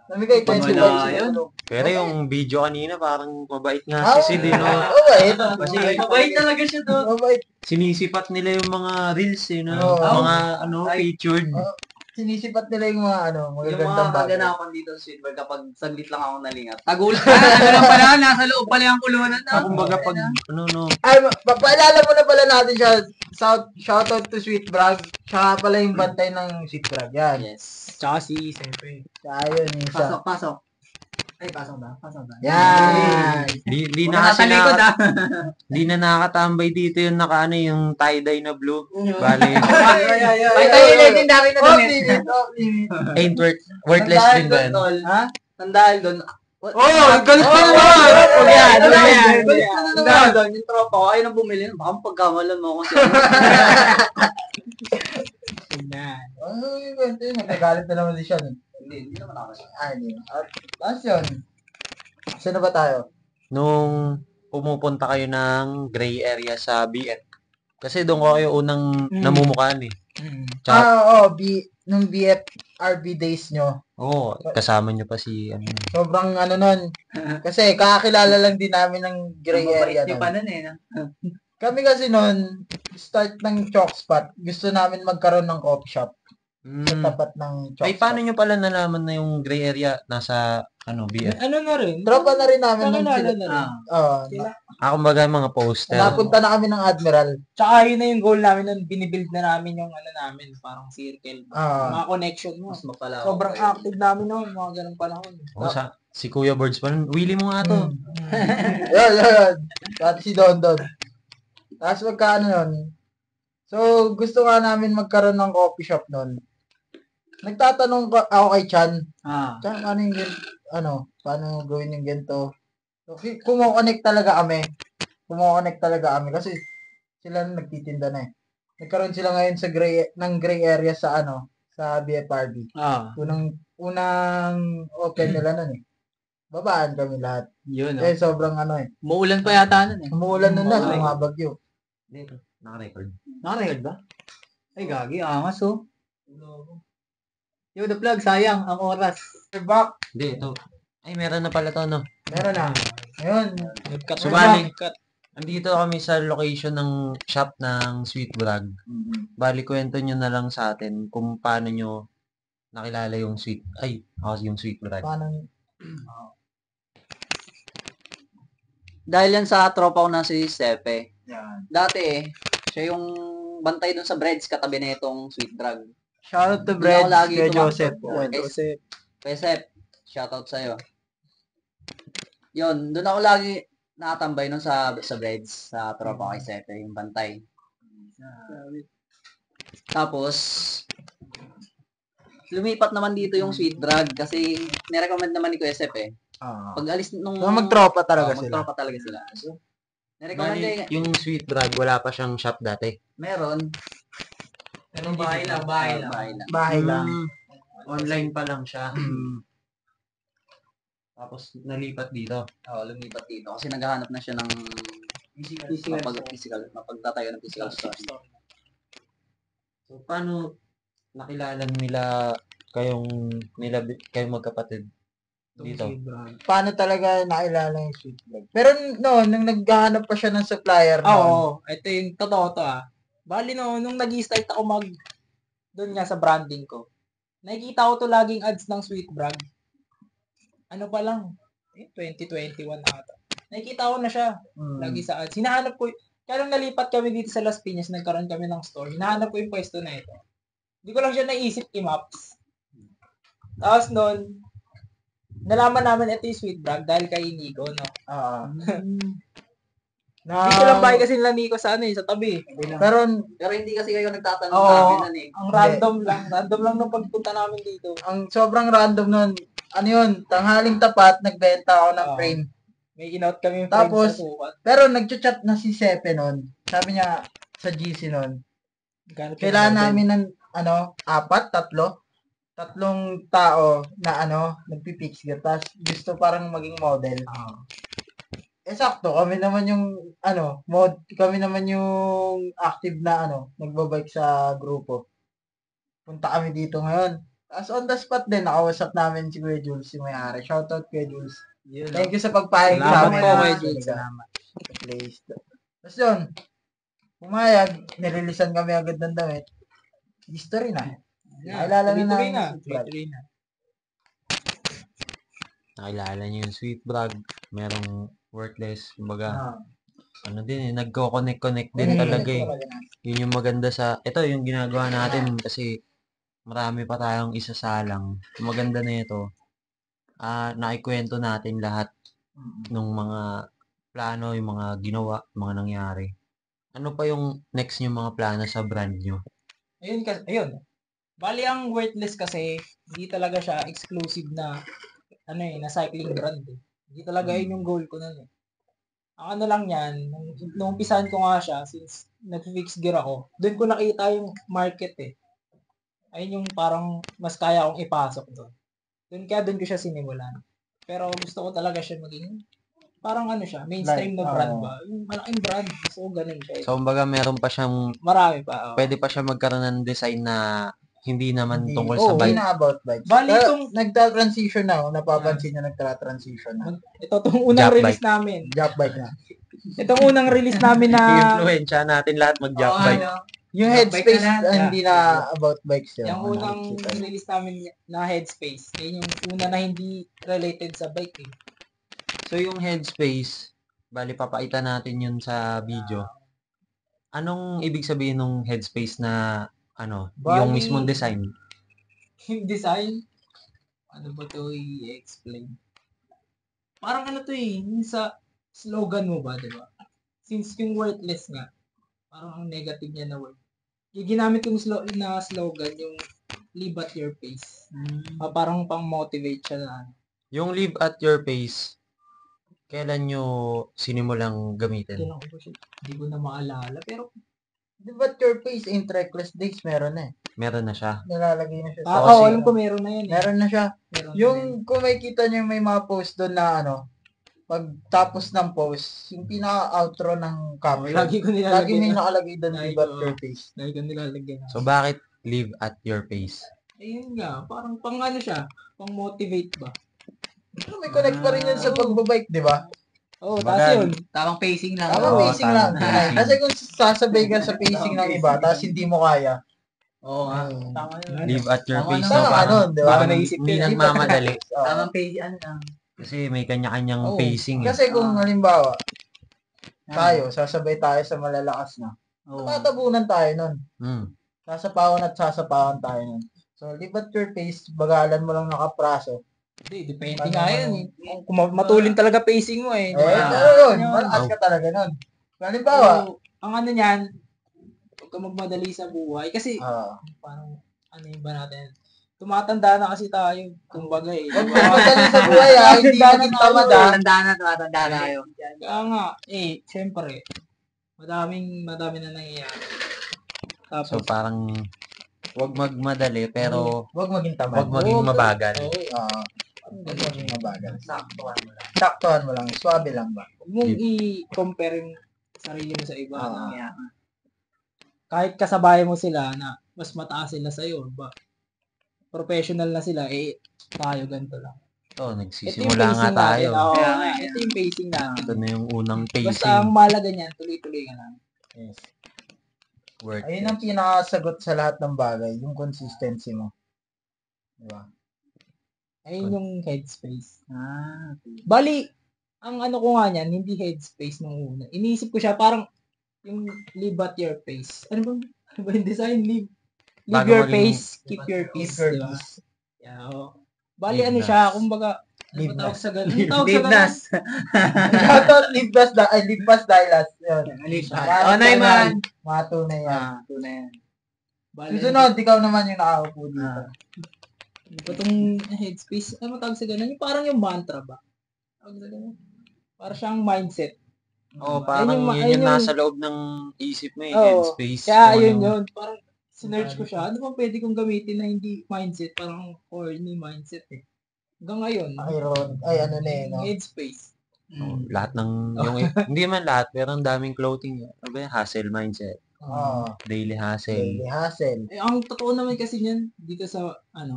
Namigay Pag 25 wala sa yun. gulong. Pero yung video kanina, parang mabait nga si Sid, no? Mabait. Kasi Mabait talaga siya doon. Mabait. sinisipat nila yung mga reels, no? Oo. Mga, featured. Sinisipat nila yung mga Yung magagandang mga bagay. kaganapan dito sa Sweetburg kapag saglit lang ako nalingat. Tagulan. Ano pala, nasa loob pala yung kulungan. Kumbaga pag, Ay, papaalala mo na pala natin siya. Shoutout to Sweet Brag. Siya pala yung bantay ng Sweet Brag. Yan. Yes. Tsaka si siyempre. Siya yun. Yung isa. Pasok. Ay, pasok ba? Yan. di Huwag na kasi nakatalikod na, di na nakakatambay dito yung yung tie-dye na blue. Bali, Ay, tayo legendary na Off damit. limit. Off limit. ain't worthless din ba yan? Ha? Nandahal doon. Galit ko na naman! Yan. Nandahal doon. Yung tropa ko, ayaw nang bumili. Baka pagkamalan mo ako siya. Ano yung kwento yun? Nagagalit na naman siya. Hindi naman ako siya. Hindi. Tapos yun. Saan na ba tayo? Nung pumupunta kayo ng gray area sa BF, Kasi doon ko kayo unang namumukaan eh. Tsaka, Nung BFRB days nyo, oo, kasama nyo pa si, ano, sobrang nun. Kasi kakakilala lang din namin ng gray area Niyo nun. pa nun eh. No? Kami kasi nun, start ng chalk spot, gusto namin magkaroon ng coffee shop sa tapat ng chalk ay, spot. paano nyo pala nalaman na yung gray area nasa, BF? Ano na rin? Tropa na rin namin nung Kakilala sila. na rin. Sila. Kumbaga mga poster. Napunta na kami ng Admiral. Tsaka yun na yung goal namin nun, binibuild na namin yung namin, parang circle. Mga connection mo. Mas mapala. Sobrang active namin noon, mga ganung panahon. Si Kuya Birds pa nun, Willie mo nga to. Yun. Pati si Don. Tapos magkano nun. So, gusto nga namin magkaroon ng coffee shop nun. Nagtatanong ako kay Chan. Chan, paano gawin yung ganito? So, kumo-connect talaga kami kasi sila nagtitinda na eh. Nagkaroon sila ngayon sa gray area sa sa BFRB. Unang open nila nun eh. Babaan kami lahat. Yun. Eh, sobrang Muulan pa yata nun eh. Umuulan nun na, mga bagyo. Dito, naka-record. Naka-record ba? Ay, gagi. Angas oh. Yo, the plug. Sayang. Ang oras. Back. Hindi, ito. Ay, meron na pala to, no? Meron na. Ngayon. Subali. Andito kami sa location ng shop ng Sweet Brag. Bali, kwento nyo na lang sa atin kung paano nyo nakilala yung yung Sweet Brag. Dahil yan sa tropa ko na si Sepe. Yan. Dati siya yung bantay dun sa breads katabi na itong Sweet Drug. Shoutout to Doon Brad, ako lagi kay tumakbo. Joseph. Kay Sep, shoutout sa'yo. Yun, doon ako lagi nakatambay nun sa breads, sa tropa kay Sepe, yung bantay. Tapos, lumipat naman dito yung Sweet Drug kasi nirecommend naman ni Kuya Sep eh. Pag alis nung... Magtropa talaga sila. Magtropa talaga sila. So, nirecommend Bali, niya yung Sweet Brag, wala pa siyang shop dati. meron. Pero bahay lang. Bahay lang. Online pa lang siya. Tapos nalipat dito. Oo, lumipat dito kasi naghahanap na siya ng mapagtatayo ng physical store. So, paano nakilala nila kayong magkapatid dito? Paano talaga nakilala yung Sweet Brag? Pero nung naghahanap pa siya ng supplier Oo, ito yung totoo to Bali nung nag-start ako doon nga sa branding ko, nakikita ko to laging ads ng Sweet Brag. Ano pa lang, 2021 ata. Nakikita ko na siya, lagi sa ads. Hinahanap ko, kaya nung nalipat kami dito sa Las Piñas, nagkaroon kami ng store, hinahanap ko yung pwesto na ito. Hindi ko lang siya naisip i-maps. Tapos noon, nalaman namin ito yung Sweet Brag dahil kay Nico, no? Dito lang bahay kasi nila Nico sa tabi. Pero hindi kasi kayo nagtatanong Oo, sa amin nun eh. ang random lang nung pagpunta namin dito. ang sobrang random nun, tanghaling tapat, nagbenta ako ng frame. May in-out kami Tapos, sa sukat. Pero nagchat na si Sepe nun. Sabi niya sa GC nun, kailangan namin ng tatlong tao na nagpipix gear. Tapos gusto parang maging model. Sakto, kami naman yung kami naman yung active na nagbabike sa grupo. Punta kami dito ngayon. Tapos on the spot din, nakausap namin si Kuya Jules, si may-ari. Shoutout Kuya Jules. Thank you sa pagpahing sa amin. Salamat po, Kuya Jules. Salamat. Tapos yun, pumayag, nililisan kami agad ng damit. History na. Nakilala na namin. Nakilala niyo yung Sweet Brag, merong worthless, kumbaga, nagko-connect din talaga eh. Yun yung maganda ito yung ginagawa natin kasi marami pa tayong isasalang. Yung maganda na ito, nakikwento natin lahat ng mga plano, yung mga ginawa, yung mga nangyari. Ano pa yung next yung mga plano sa brand nyo? Ayun. Bali ang worthless kasi, hindi talaga siya exclusive na na cycling brand eh. Hindi talaga yun yung goal ko nun eh. Ang lang yan, nung umpisahan ko nga siya, since nag-fix gear ako, doon ko nakita yung market eh. Ayun yung parang mas kaya akong ipasok doon. Doon ko siya sinimulan. Pero gusto ko talaga siya maging parang ano siya, mainstream Like, na brand ba? Yung malaking brand. So, ganun siya. So, kumbaga meron pa siyang, Marami pa. pwede pa siya magkaroon ng design na hindi naman tungkol sa Hindi bike. na about bikes. Bali Pero itong- nagta-transition na ako. Napapansin nyo nagta-transition na. Ito itong unang Jack release bike. namin. Jack bike na. Itong unang release namin na I-influensya natin lahat mag-jack bike. Yung Jack headspace, bike na lang. hindi na about bikes yun. yung unang Nakikita nyo. release namin na Headspace. Yan yung una na hindi related sa bike eh. So, yung headspace, bali papakita natin yun sa video. Anong ibig sabihin ng headspace na yung Bali- mismong design? Yung design, ano ba to i-explain? Parang ano to yung sa slogan mo ba, di ba? Since yung worthless nga, parang ang negative niya na word. Yung ginamit yung slogan, yung live at your pace. Parang pang-motivate siya na. Yung live at your pace, kailan nyo sinimulang gamitin? Hindi ko na maalala. Pero, Di ba your face ain't reckless days? Meron na eh. Meron na siya. Nilalagay na siya alam ko meron na yun eh. Meron na siya. Meron na yun. Yung kung makikita nyo may mga post doon na pag tapos ng post, yung pinaka-outro ng caption, Lagi ko lagi nilalagyan may na. nakalagay doon, Lagi live at ko. your face. Lagi ko nilalagyan na. So, bakit live at your pace? Ayun nga, parang pang ano siya, pang motivate ba? Pero may connect pa rin yun sa pagbabike, di ba? Oo, Baga- tapos yun. Tamang pacing lang. Tama, Oo, pacing tama. lang. Tunay. Kasi kung sasabay ka sa pacing ng iba, tapos hindi mo kaya, Oo nga. Tama yun. Live at your Tama pace. na. So, Tama parang, nun, di ba? parang Naisip hindi yun. nagmamadali. Oo. Tamang pacing, ano lang. Kasi may kanya-kanyang Oo. pacing eh. Kasi kung halimbawa, tayo, sasabay tayo sa malalakas na, Oo. tatabunan tayo nun. Hmm. Sasapawan at sasapawan tayo nun. So, live at your pace, bagalan mo lang nakapraso. Hindi, depende Ano, nga ano? yan. Kung matulin talaga pacing mo eh. Pero yun, malakas ka talaga nun. Halimbawa, Oo, ang ano niyan, huwag ka magmadali sa buhay. Kasi, parang, ano yung ba natin? Tumatanda na kasi tayo. Kumbaga eh. huwag mo madali sa buhay hindi ka nang tamad Tumatanda na tayo. Kaya nga, syempre, madami na nangyayari. Tapos, So, parang wag magmadali pero Huwag maging tamad. wag maging mabagal. Huwag maging mabagal. Saktuhan mo lang. Swabe lang ba? huwag mong i-compare yung sarili mo sa iba. Ah. Kaya, kahit kasabay mo sila na mas mataas sila sa'yo, ba? Professional na sila, tayo ganito lang. So, Ito yung nagsisimula nga pacing tayo. natin. Oo, Kaya nga, ito yung pacing natin. Ito na yung unang Basta ang pacing. mahalaga niyan, tuloy-tuloy ka lang. Yes. Worth Ayun it. ang pinakasagot sa lahat ng bagay, yung consistency mo. Diba? Ayun yung headspace. Bali, ang ano ko nga niyan, hindi headspace nung una. Iniisip ko siya parang yung live at your pace. Ano ba yung design? Live Bago your maging- pace, keep your peace. Keep your Diba? peace. Yeah, oo. Bali, Live ano nas. siya, kumbaga, ano Live ba tawag nas. sa ganun? Ano tawag sa Live ganun? nas. Shoutout, live fast dahil last. Yun. Oh, na yung man. Mga tunay yan. Tunay yan. Bali, Susunod, ikaw naman yung nakaupo dito. ano ba itong headspace? Ano ba tawag sa ganun? Yung parang yung mantra ba? Tawag sa ganun? Parang siyang mindset. Oo, Ayun parang yung- yun ayun yung yung- nasa loob ng isip mo eh. Oo. Headspace. Kaya Kung ayun ano- yun. Parang sinerch ko siya. Ano bang pwede kong gamitin na hindi mindset? Parang corny mindset eh. Hanggang ngayon. Ano na eh, no? Headspace. Oh, lahat ng hindi man lahat pero ang daming clothing. Ano ba yan? Hustle mindset. Daily hustle. Daily hustle. Ang totoo naman kasi niyan dito sa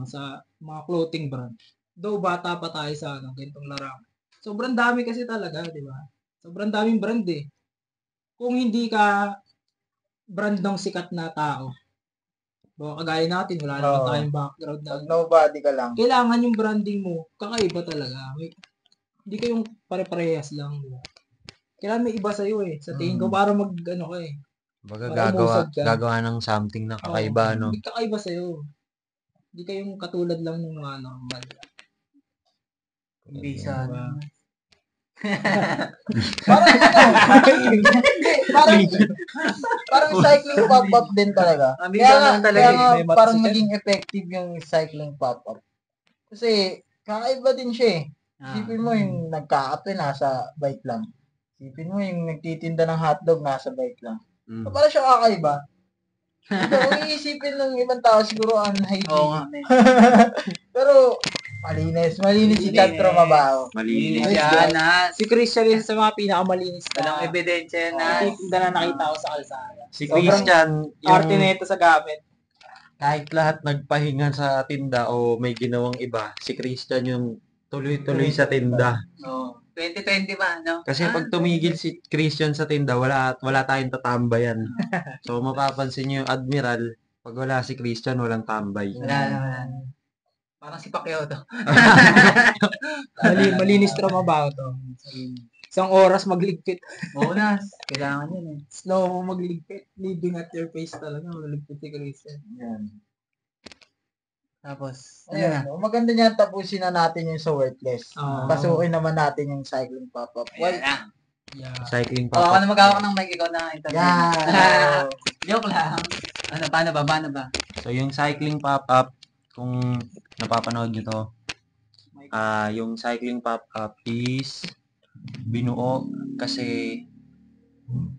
sa mga clothing brand. Though bata pa tayo sa ganitong larangan. Sobrang dami kasi talaga, di ba? Sobrang daming brand eh. Kung hindi ka brand ng sikat na tao, kagaya natin, wala naman tayong background na Pag nobody ka lang. kailangan yung branding mo, kakaiba talaga. Hindi kayong pare-parehas lang. Diba? Kailangan may iba sa'yo eh. Sa tingin ko, para ka eh. Baga Para umusad ka. gagawa ng something na kakaiba, no? May kakaiba sa'yo. Hindi kayong katulad lang ng mga normal. Bisa. Parang cycling pop-up din talaga. Ang Kaya nga, lang talaga kaya nga may parang match naging effective yung cycling pop-up. Kasi, kakaiba din siya eh. Isipin mo yung nagkakape, nasa bike lang. Isipin mo yung nagtitinda ng hotdog, nasa bike lang. Mm. So, parang siya kakaiba. Kung iisipin ng ibang tao, siguro unhygienic. Oo nga. Pero, Malinis si Chad Trabaho. Malinis. Yan na. Si Christian isa sa mga pinakamalinis Walang na ebidensya na. titinda na nakita ko sa kalsada. Si Sobrang Christian, arte yung nito sa gamit. kahit lahat nagpahinga sa tinda o may ginawang iba, si Christian yung tuloy-tuloy sa tinda. Oh, 2020 ba, no? Kasi pag tumigil si Christian sa tinda, wala tayong tatambayan. So mapapansin niyo yung Admiral, pag wala si Christian, walang tambay. Wala. Parang si Pacquiao to. Malinis trabaho to. Isang oras magligpit. Bonus. Kailangan yun eh. Slow mo magligpit. Living at your pace talaga. Magligpit si Christian. Yan. Tapos, Ayun, maganda niyan, tapusin na natin yung sa worthless. Oo. Pasukin naman natin yung cycling pop-up. Well, Yeah. Cycling ako pa. na mag-awak ng mic, ikaw na interview. Yan. Joke lang. Paano ba? So yung cycling pop-up, kung napapanood nyo to, yung cycling pop-up is binuo kasi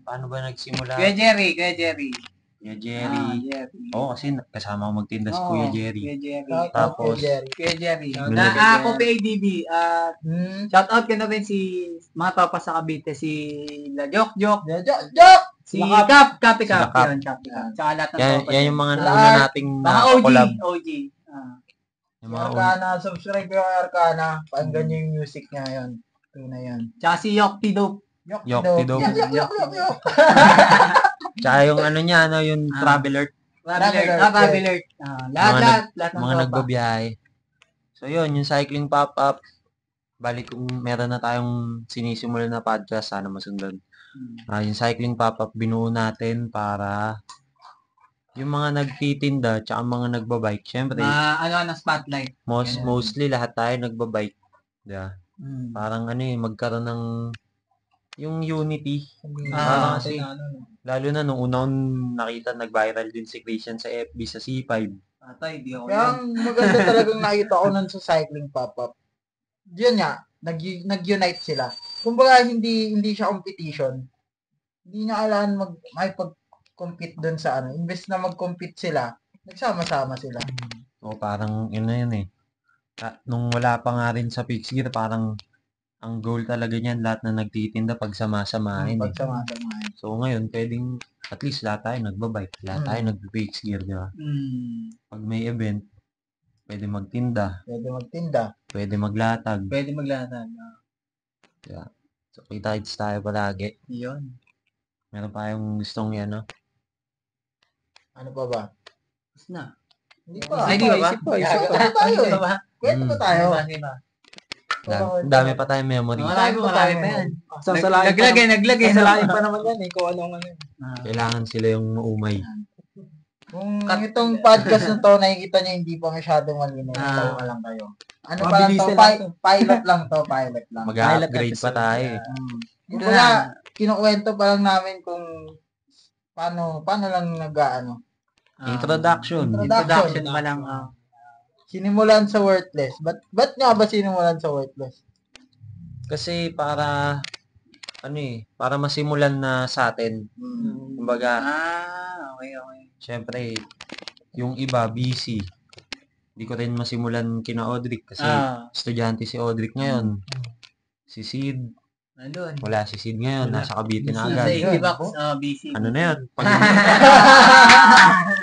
paano ba nagsimula? Kuya Jerry. Kuya Jerry. Jerry. Oo, kasi kasama ko magtinda si Kuya Jerry. Kuya Jerry. Tapos, Kuya Jerry. Binigyan. Ako PADB. Shout out ka na rin si mga tropa sa Cavite, si La Jok, Joke! si Sila Cap, Cap. yun, Capi Cap. Tsaka lahat ng yan, tropa. yan yung mga Sila nauna nating Mga OG. collab. Si Yung mga Arcana, subscribe kayo kay Arcana. Pakinggan niyo yung music niya yun. Tunay yan. Tsaka si Yokti Dope. Yokti Dope. Yok. Tsaka yung ano niya, yung Traveler, Traveler. Lahat ng mga tropa. nagbabiyahe. So yun, yung cycling pop-up, balik kung meron na tayong sinisimulan na podcast, sana masundan. Yung cycling pop-up, binuo natin para yung mga nagtitinda tsaka mga nagbabike, syempre, Ng spotlight. mostly lahat tayo nagbabike. Diba? Parang magkaroon ng yung unity. Parang kasi, lalo na nung unang nakita, nag-viral din si Christian sa FB, sa C5. Atay, di ako Kaya ang maganda talagang nakita ko nun sa cycling pop-up. Yun nga, nag-unite sila. Kumbaga, hindi siya competition. Hindi niya kailangan makipag-compete dun sa Imbes na mag-compete sila, nagsama-sama sila. O parang yun na yun eh. Nung wala pa nga rin sa fixed gear, parang ang goal talaga niyan, lahat na nagtitinda pagsama-samahin eh. Pagsama-sama. So ngayon, pwedeng at least lahat tayo nagbabike, lahat tayo nag-fixed gear, di ba? Pag may event, pwede magtinda, Pwede magtinda. pwede maglatag. Pwede maglatag. So kita-kits tayo palagi. Yun. Meron pa yung gustong yan, no? Ano pa ba? Tapos na. Hindi pa. Ay, di ba? Isip pa tayo eh. Kwento pa tayo. Dami pa tayong memory. Marami pa yan. Naglagay. Sasalain pa naman yan eh. Kung anong Kailangan sila yung maumay. Kung itong podcast na to, nakikita niyo hindi pa masyadong malinaw. Tayo lang kayo. Ano pa lang to? Pilot lang to. Pilot lang. Mag-upgrade pa tayo eh. Kumbaga, kinukwento pa lang namin kung paano lang Introduction. Introduction pa lang. sinimulan sa worthless. Ba't nga ba sinimulan sa worthless? Kasi para para masimulan na sa atin. Kumbaga, Okay. syempre, yung iba busy. Hindi ko rin masimulan kina Audric kasi estudyante si Audric ngayon. Si Sid, Nandun. wala si Sid ngayon, nasa Cavite na Busy agad. sa Equivox, busy. Ano na yun?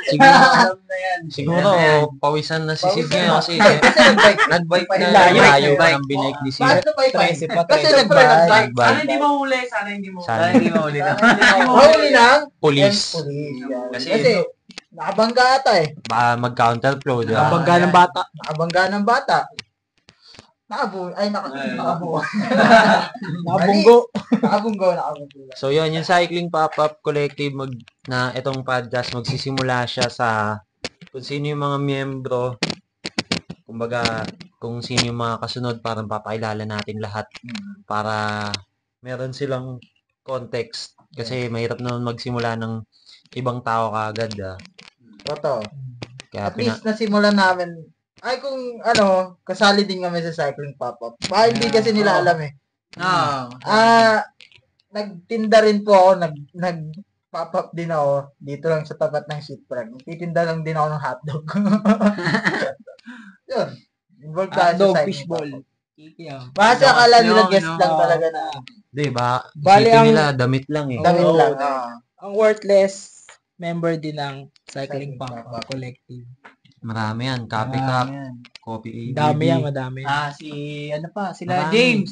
Alam na yan. Siguro, pawisan na si Sid ngayon kasi Kasi nag-bike. nag-bike na Layo, layo bike. ng binike ni Sid. Bakit na bike? Kasi Nag-bike. Sana hindi mahuli. Sana hindi Sana. mahuli. Mahuli ng Police. police. Yan. Kasi, Kasi nakabangga ata eh. baka mag-counterflow, di ba? Bangga ng bata. Nakabangga ng bata. Nakabunggo. Nakabunggo. So yun, yung Cycling Pop-Up Collective na itong podcast, magsisimula siya sa kung sino yung mga miyembro, kumbaga kung sino yung mga kasunod, parang papakilala natin lahat para meron silang context. Kasi mahirap naman magsimula ng ibang tao kaagad. Totoo. Kaya At least nasimulan namin. Ay kung kasali din kami sa cycling pop-up. Baka hindi kasi nila alam eh. Nagtinda rin po ako, nag-pop-up din ako dito lang sa tapat ng Sheetfrog. Nagtitinda lang din ako ng hotdog. Yun. Involved tayo sa Dog, cycling fishball. pop-up. Kikiam. Baka akala nila guest no. lang talaga na. Di ba? Bali, Isipin ang- nila, damit lang eh. Damit Oo, lang. Ang worthless member din ng Cycling Cycling Pop-Up Pop-Up. Collective. Marami yan. Copy Cup, Yan. Copy ABB. Madami yan, madami yan. Ano pa, sila Marami. James.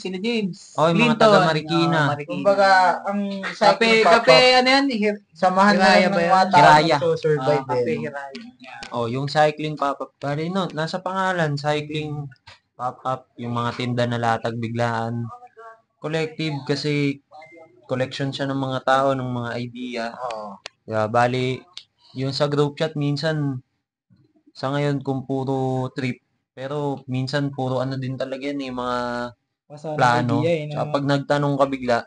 Oh, yung mga Clinton, taga Marikina. Kumbaga, ang Kape, cycling pop-up, ano yan? samahan na Hiraya lang ba ng yun? mga tao Hiraya. survive Kape, din. Hiraya. Oh, yung cycling pop-up. Bali, no, nasa pangalan, cycling pop-up. Yung mga tinda na latag biglaan. Collective kasi collection siya ng mga tao, ng mga idea. Oo. Kaya, bali, yung sa group chat, minsan, sa ngayon, kung puro trip, pero minsan puro ano din talaga yan eh, mga Basta ng plano. idea, na, Tsaka pag nagtanong ka bigla,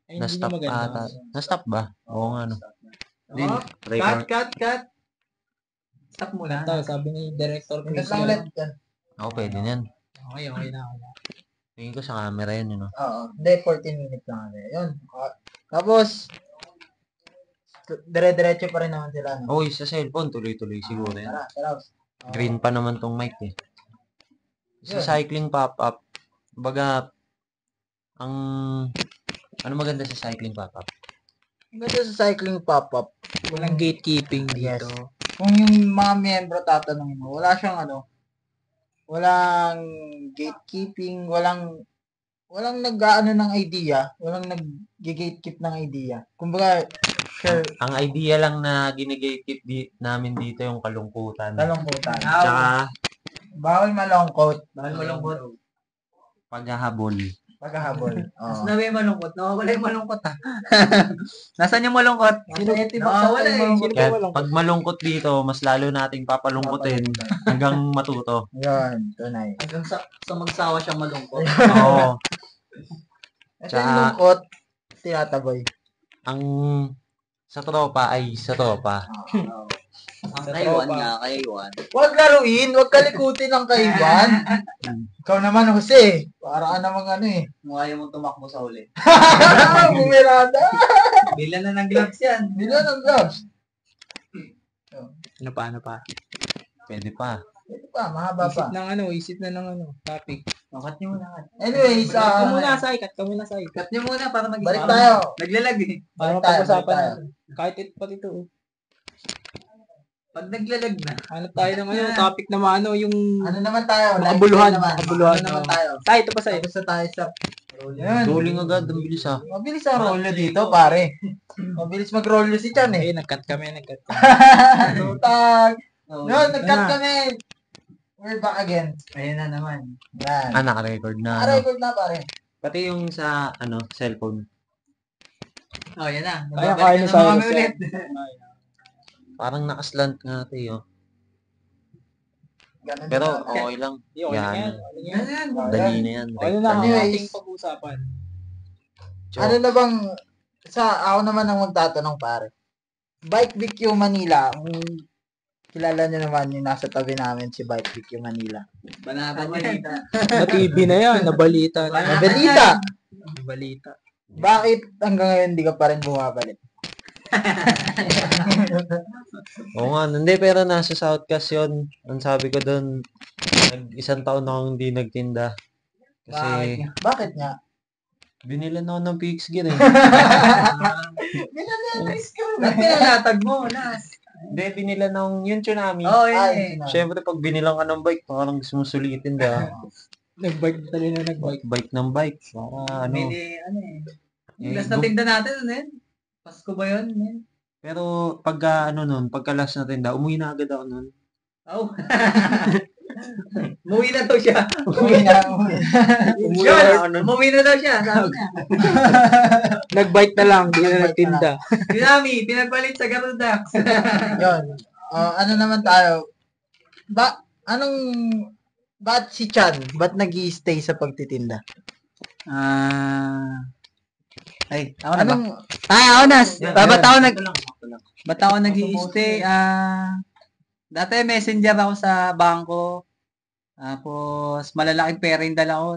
ay, hindi na-stop na maganda. ata. Na-stop ba? Oo nga, no. Hindi, Oh, record. cut. Stop muna. Ito, sabi ni Director Minute Chris. lang ulit yan. Oo, pwede yan. Okay na. Tingin ko sa camera yan, yun, no. Oo. Hindi, 14 minutes lang. Yun. Tapos, dire-diretso pa rin naman sila. No? Sa cellphone, tuloy-tuloy siguro yan. Tara. Oo. Green pa naman tong mic eh. Sa Yun. cycling pop-up, baga, ano maganda sa cycling pop-up? Ang ganda sa cycling pop-up. Walang gatekeeping Yes. dito. Kung yung mga miyembro tatanungin mo, wala siyang walang gatekeeping, walang nag-aano ng idea, walang nag-gatekeep ng idea. Kumbaga, sure, Ang idea lang na ginigatekeep namin dito yung kalungkutan. talongkutan. Tsaka, Bawal malongkot. Bawal malungkot. paghahabol. Paghahabol. Mas Oo. na yung malungkot. Nawawala yung malungkot ha. Nasaan yung malungkot? Nawawala eh. Kaya pag malungkot dito, mas lalo nating papalungkutin hanggang matuto. Yun, tunay. Hanggang sa magsawa siyang malungkot. Oo. Kasi Tsaka- yung lungkot, tinataboy. Ang sa tropa ay sa tropa. Ang Sa kaiwan tropa. nga, kaiwan. Huwag laruin, huwag kalikutin ng kaiwan. Ikaw naman, Jose. Para ka namang Kung ayaw mong tumakbo sa huli. Bumirada. Bila na ng gloves yan. Bila ng gloves. Ano pa? Pwede pa. Ito pa, mahaba pa. Isip na ng topic. Cut nyo muna. Anyways, Cut ka muna, Sai. Cut nyo muna para mag- balik tayo. Naglalag eh. Para Balik tayo, pag-usapan balik tayo. natin. Kahit ito pati ito. Pag naglalag na. Hanap tayo ng topic na yung Ano naman tayo? Makabuluhan, Lifestyle naman. makabuluhan. Ano naman tayo? Sai, ito pa Sai. Tapos na tayo sa Yan. Rolling agad, ang bilis ah. Mabilis ang rollo dito, pare. Mabilis mag-rollo si Chan eh. Nag-cut kami. Tutag. Oh, No, nag-cut na. kami. We're back again. Ayan na naman. Yan. Naka-record na. Ano. Naka-record na, pare. Pati yung sa, cellphone. Oh, yan na. Kaya Nagbabalik na naman kami ulit. Parang nakaslant nga tayo. Ganun Pero na. okay lang. Okay Yan. yan. Yan, yan. Dali na yan. Ano na ang Anyways. ating pag-usapan? Ano na bang, ako naman ang magtatanong, pare. Bike BQ Manila, kung kilala nyo naman yung nasa tabi namin si Bike BQ Manila. Banata balita. Na TV na yan, nabalita na. Nabalita! Nabalita. Bakit hanggang ngayon hindi ka pa rin bumabalik? Oo nga, hindi, pero nasa Southcast yun. Ang sabi ko doon, isang taon na akong hindi nagtinda. Kasi, Bakit nga? binilan ako ng PX gear eh. Ba't pinalatag mo? Nas. Hindi, binilan ng yung tsunami. Oh, yan Ay, eh. sinabi. Siyempre, pag binilang ka ng bike, parang gusto mo sulitin ba? Nag-bike na nag-bike. Bike ng bike. Para ano. Bili, ano eh. Yung Eh, last na tinda natin, ano yun? Pasko ba yun? Pero pagka pagka last na tinda, umuwi na agad ako nun. Oh. Umuwi na daw siya. Uwi na. Umuwi Yun, na ako nun. umuwi na daw siya. Sabi niya. Nag-bike na lang, di na Nag-bike nagtinda. Dinami, pinagpalit sa Garudax. Yun. Ano naman tayo? Ba't si Chan? Ba't nag-i-stay sa pagtitinda? Ay, ako na ba? Anong, Ako na. Ba't ako nag... Ito lang, ito lang. Ba't ako nag-i-stay? Dati messenger ako sa bangko. Tapos malalaking pera yung dala ko.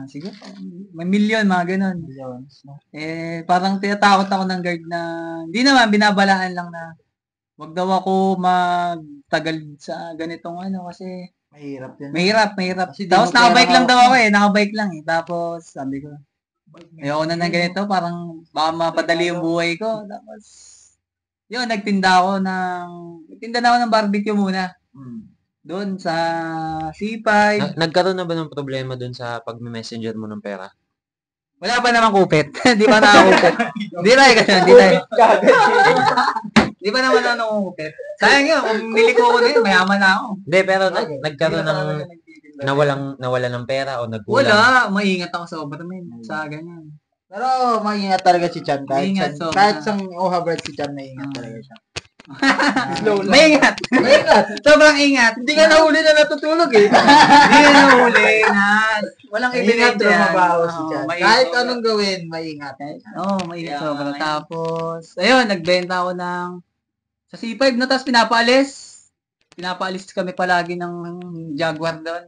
Siguro, may milyon, mga ganun. Parang tinatakot ako ng guard na, hindi naman, binabalaan lang na wag daw ako magtagal sa ganitong kasi Mahirap yun. Mahirap. Kasi di Tapos mo nakabike pera lang daw hawak. ako Nakabike lang Tapos sabi ko, ayoko na ng ganito. Parang baka mapadali yung buhay ko. Tapos, yun, nagtinda na ako ng barbecue muna. Doon sa C5. Nagkaroon na ba ng problema dun sa pag-messenger mo ng pera? Wala pa naman kupit. Di pa nakakupit. Di tayo ganun. Di pa naman nakakupit. Sayang yun. Kung nili ko na yun, mayaman na ako. Hindi, pero nagkaroon ng nawala ng pera o nagkulang. Wala. Maingat ako sobra sa ganyan. Pero maingat talaga si Chan. Maingat, sobra. Kahit sang overbird si Chan, maingat talaga siya. Slow lang. Maingat. Sobrang ingat. Hindi nga nahuli na natutulog eh. Hindi na nahuli na. Walang Maingat ebidensya yan. lumabaho si Chan. maingat Kahit sobra. anong gawin, maingat. Maingat sobra. Tapos, ayun, nagbenta ako sa C5 na, tapos pinapaalis kami palagi ng Jaguar doon.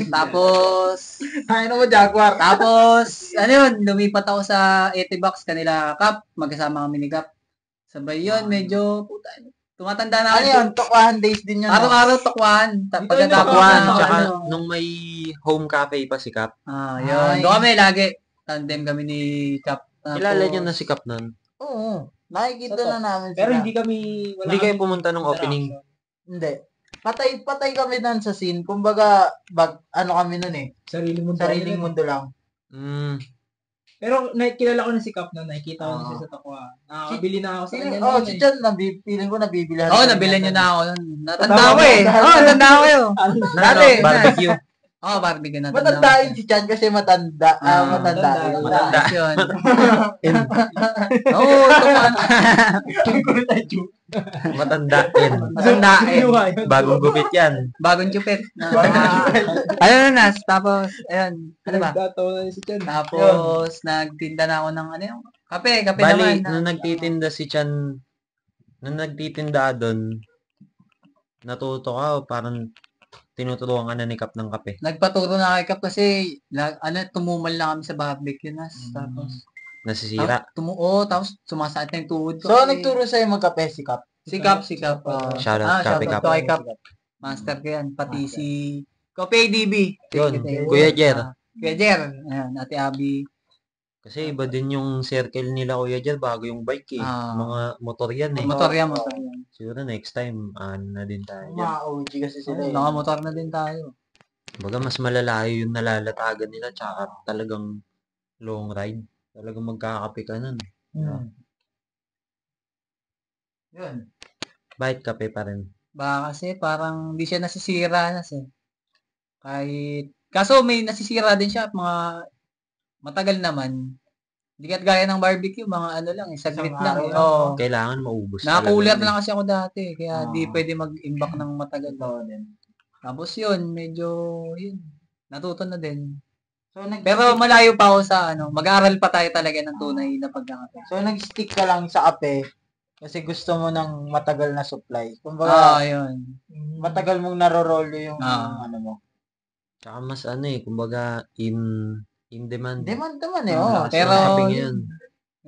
Tapos, Ay, ano mo, Jaguar? tapos, lumipat ako sa 80 bucks kanila Kap, magkasama kami ni Kap. Sabay yun, medyo, tumatanda na ako. Ano yun? Tokwahan days din yun. no? Araw-araw tukwan. Pagkatapos, Takwan, tsaka nung may home cafe pa si Kap. yun. Ay. Doon kami lagi. Tandem kami ni Kap. Kilala niyo na si Kap nun? Oo. Nakikita Totoo. na namin Pero sila. hindi kami, Hindi kayo pumunta ng opening. Hindi. Patay kami nun sa scene. Kumbaga, kami nun eh. Sariling mundo. Sariling mundo lang. Pero kilala ko na si Kap na, nakikita ko na siya sa Tokwa. Nakakabili na ako sa kanya. Si Chan, feeling ko nabibilihan. Nabilan niyo na ako nun. Natanda ko eh. Natanda ko yun. Dati. Barbecue. Barbecue na. Matanda yun si Chan kasi matanda. Matanda. Matanda yun. Oo, tukwan. Matandain. Matandain. Bagong gupit yan. Bagong chupet. Tapos, ayun. Ano ba? Nagtatawa na si Chan. Tapos, nagtinda na ako ng kape Bali, naman. nung nagtitinda si Chan, nung nagtitinda doon, natuto ka o parang tinuturuan ka na ni Kap ng kape? Nagpaturo na kay Kap kasi, tumumal na kami sa barbecue na. Tapos, Nasisira. tapos sumasakit na yung tuhod ko. So, nagturo sa'yo magkape si Kap. Si Kap. Shoutout Kape Kap. Kay Kap. Master ko yan. Pati si Kope DB. Yun, Kuya Jer. Kuya Jer. Ayan, Ate Abby. Kasi iba din yung circle nila Kuya Jer bago yung bike eh. Mga motor yan eh. Motor yan. Siguro next time, na din tayo dyan. Mga OG kasi sila eh. Nakamotor na din tayo. Baga mas malalayo yung nalalatagan nila tsaka talagang long ride. Talagang magkakape ka nun. Yun. Bakit kape pa rin? Baka kasi parang hindi siya nasisira kaso may nasisira din siya at mga matagal naman. Hindi gaya ng barbecue, mga lang, saglit Isang lang. araw Oo. Kailangan maubos. Nakakulat talaga lang kasi ako dati, kaya di pwede mag-imbak ng matagal. din. Tapos yun, medyo, natuto na din. So, Pero malayo pa ako sa mag-aaral pa tayo talaga ng tunay na pagkakape. So, nag-stick ka lang sa kape kasi gusto mo ng matagal na supply. Kumbaga, Yun. matagal mong narorolo yung mo. Tsaka mas kumbaga in demand. Demand naman eh, Lakas pero ng kape ngayon.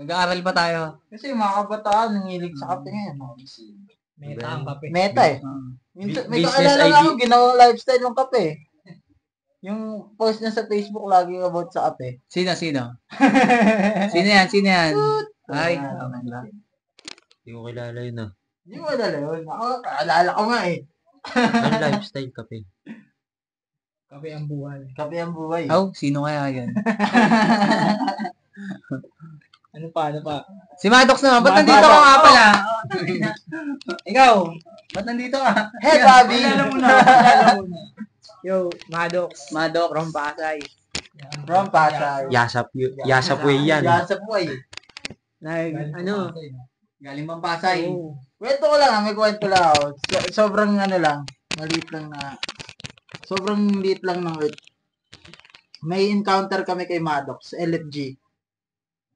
Nag-aaral pa tayo. Kasi mga kabataan, nangilig sa kape ngayon. Meta ang kape. Meta eh. May Business kakilala idea. nga ako, ginawang lifestyle ng kape. Yung post niya sa Facebook lagi about sa kape. Sino? Sino yan? Ay, Hindi ko kilala yun ah. Hindi mo madala yun. Ako, kaalala ko nga eh. Ang lifestyle kape. Kape ang buhay. Kape ang buhay. sino kaya yan? Ano pa? Si Maddox naman, ba't nandito ka nga pala? Ikaw, ba't nandito ka? Hey, Bobby! Kilala mo na. Yo, Maddox. Maddox. From Pasay. From Pasay. Yasap way yan. Yasap buhay. Galing bang Pasay? Kwento ko lang, may kwento lang ako. Sobrang sobrang liit lang ng earth. May encounter kami kay Maddox, LFG.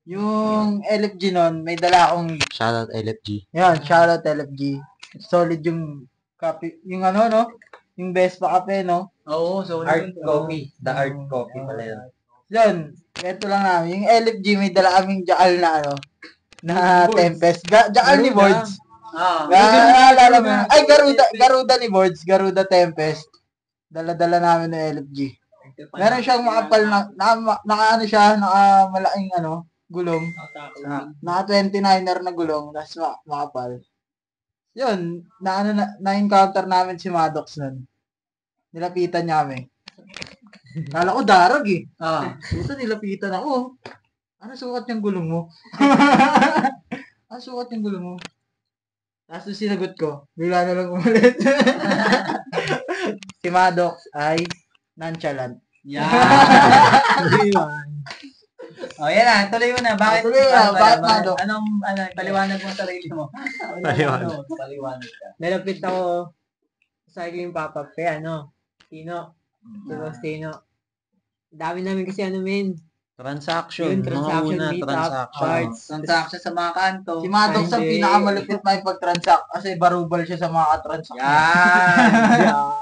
Yung LFG nun, may dala akong, Shoutout LFG. yan, shoutout LFG. Solid yung kape, yung yung best pa kape, no? Oo, so Art coffee. The art coffee pala yun. Yun, kwento lang namin. Yung LFG, may dala kaming jaal na na Tempest. Jaal ni Boards. Naalala mo. Ay, Garuda ni Boards. Garuda Tempest. Dala-dala namin ng LFG. Meron siyang makapal naka malaking gulong. Naka 29er na gulong, tapos makapal. Yun, na-encounter namin si Maddox nun. Nilapitan niya kami. Kala ko darag eh. Puta, nilapitan ako. Ano sukat yung gulong mo? Ano sukat yung gulong mo? Tapos sinagot ko, bigla na lang umalit. Si Maddox ay nonchalant. Yan na, tuloy mo na. Bakit? Tuloy na, bakit Maddox? Anong paliwanag mo sa sarili mo? Paliwanag. Nalapit ako sa cycling pop-up kaya Tino. Tino. Dami namin kasi Transaction. Yun, transaction, Mga una, meetup, transaction. cards. Transaction sa mga kanto. Si Maddox ang Hindi. pinakamalupit na ipag-transact kasi barubal siya sa mga katransact.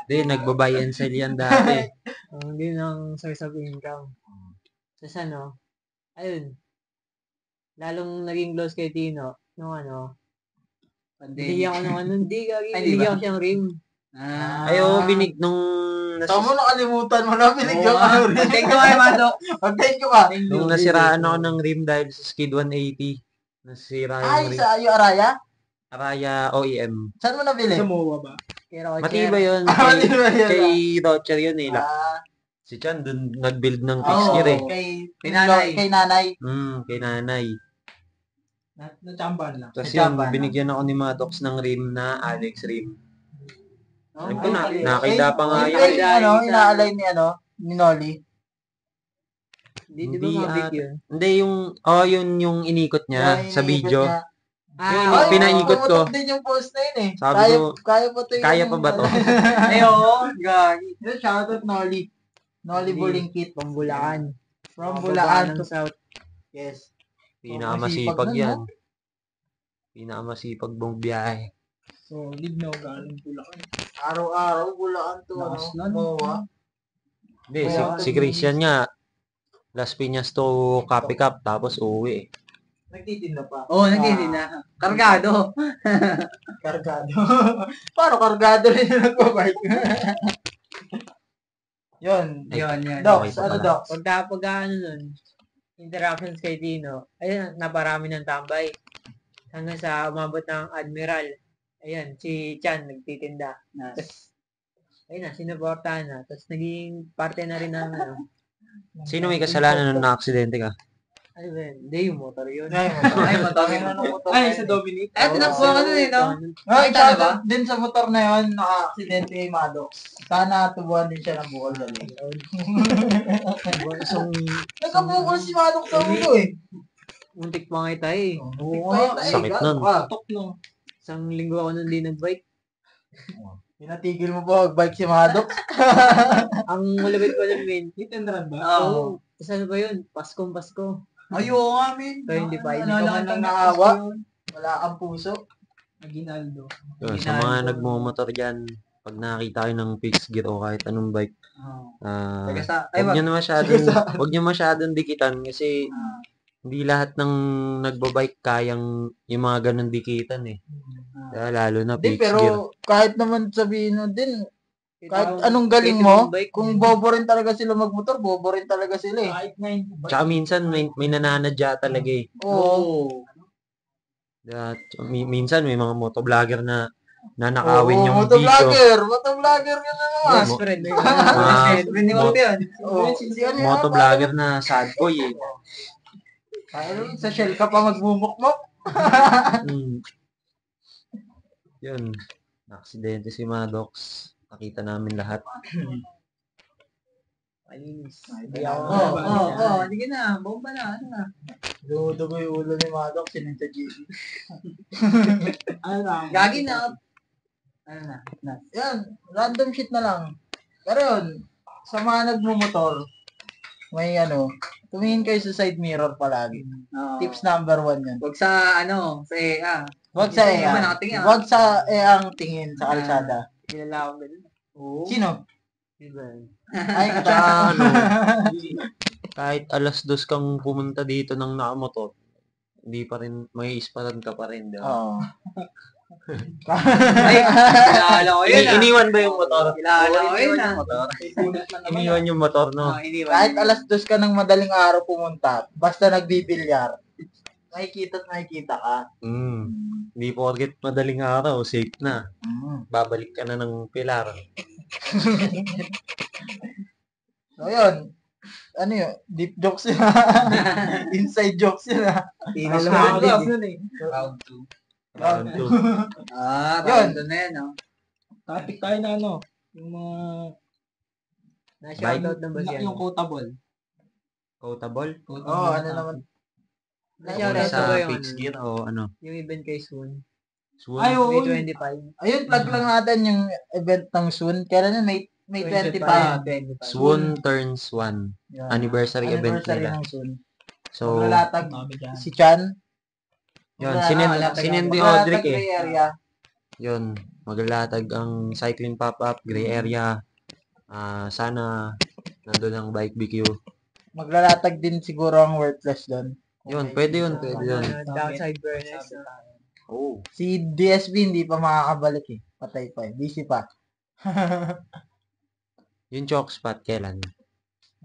Hindi, nagbabuy and sell yan dati. Hindi ng source of income. Tapos ayun, lalong naging close kay Tino, binigyan ko binigyan ko siyang rim. Nung... Tama, nakalimutan mo na, binigyan ka ng rim. Thank you, Maddox. Thank you ka. Nung nasiraan ako ng rim dahil sa Skid 180. Nasira yung rim. Sa Araya? Araya OEM. Saan mo nabili? Sa MOA ba? Matibay yun. Matibay yun. Kay Rocher yun eh. Si Chan dun nag-build ng fixed gear eh. Kay nanay. Kay nanay. Natsamban lang. Tapos yun, binigyan ako ni Maddox ng rim na Alex rim. Nakita pa nga Yung yun. inaalay ni Nolly. Hindi ba mabig yun? Hindi, yun yung inikot niya sa video. Ay, pinaikot ko. din yung post na yun eh. Sabi ko, kaya pa ba to? Gagi. Shoutout Nolly. Nolly Bulingkit. From Bulacan. From Bulacan to South. Yes. Pinakamasipag yan. Pinakamasipag bong biyahe. Solid galing Bulacan. Araw-araw Bulacan to. Mowa. Hindi, si Christian nga, Las Piñas to Copy Cup, tapos uwi. Nagtitinda pa. Nagtitinda. Kargado. Kargado. Paano kargado rin yung nagbabike? Yun. Docs, Docs? Pagka interactions kay Tino, ayun, naparami ng tambay. Hanggang sa umabot ng Admiral. Ayun, si Chan nagtitinda. Ayun sinuportahan na. Tapos naging parte na rin ng Sino may kasalanan nung na-aksidente ka? Ano ba yun? Hindi, yung motor yun. Motor. Sa Dominic. Tinakbuhan ka nun eh, no? Shoutout din sa motor na yun, naka-aksidente kay Maddox. Sana tubuhan din siya ng bukol sa likod. Nagkabukol si Maddox sa ulo eh. Muntik pa nga tayo eh. Sakit nun. Isang linggo ako nun di nag-bike. Pinatigil mo ba mag-bike si Maddox? Ang malapit ko nun, min. Hit and run ba? Oo. Tapos ano ba yun? Pasko. Ayoko nga, min. Kaya hindi pa. Hindi ka man lang naawa. Wala kang puso. Aguinaldo. Yun, sa mga nagmumotor dyan, pag nakakita kayo ng fixed gear o kahit anong bike, huwag nyo masyadong dikitan kasi hindi lahat ng nagbabike kayang yung mga ganun dikitan eh. Kaya lalo na fixed gear. Pero kahit naman sabihin mo din, kahit anong galing mo, kung bobo rin talaga sila magmotor, bobo rin talaga sila eh. Tsaka minsan may nananadya talaga eh. Oo. Minsan may mga motovlogger na nanakawin yung video. Motovlogger ka na naman. Motovlogger na sad boy eh. Sa Shell ka pa magbumukmok. Yun. Aksidente si Maddox. Nakita namin lahat. Hindi ka na. Bomba na. Ano na? Dugo yung ulo ni Maddox. Sinang sa GC. Gagi na. Yan. Random shit na lang. Pero yun, sa mga nagmumotor, may tumingin kayo sa side mirror palagi. Tips number 1 yan. Huwag sa EA. Huwag sa EA. Huwag sa EA ang tingin sa kalsada. Kilala ko ganun. Sino? Ay, kahit alas 2 kang pumunta dito ng nakamotor, hindi pa rin, may isparan ka pa rin, di ba? Oo. Ay, kilala ko yun ah. Iniwan ba yung motor? Kilala ko yun ah. Iniwan yung motor, no? Iniwan. Kahit alas 2 ka ng madaling araw pumunta, basta nagbibilyar, makikita ka. Hindi porket madaling araw, safe na. Babalik ka na ng pilar. So, yun. Ano yun? Deep jokes yun. Inside jokes yun. Alam Round mo, two yun eh. Round 2. Round 2. Round 2 na yun, no? Topic tayo na ano, yung mga Na-shoutout na ba siya? yung quotable. Quotable? Oo, ano naman. Na-shoutout Sa na ba yung fixed gear o ano? Yung event kay Soon? Swoon? Ay, oo. May 25. Ayun, plug lang natin yung event ng Soon. Kailan yun? May 25. 25. Swoon turns 1. Yan. Anniversary event Anniversary nila. ng Soon. So, Maglalatag Dami dyan. si Chan. yun, Maglalatag- sinendi maglalatag Audric eh. gray area. Yun, maglalatag ang cycling pop-up, gray area. Sana nandun ang bike BQ. Maglalatag din siguro ang worthless doon. Yun, pwede yun. Downside burners. Oh. Si DSB hindi pa makakabalik eh. Patay pa eh. Busy pa. Yung chalk spot, kailan?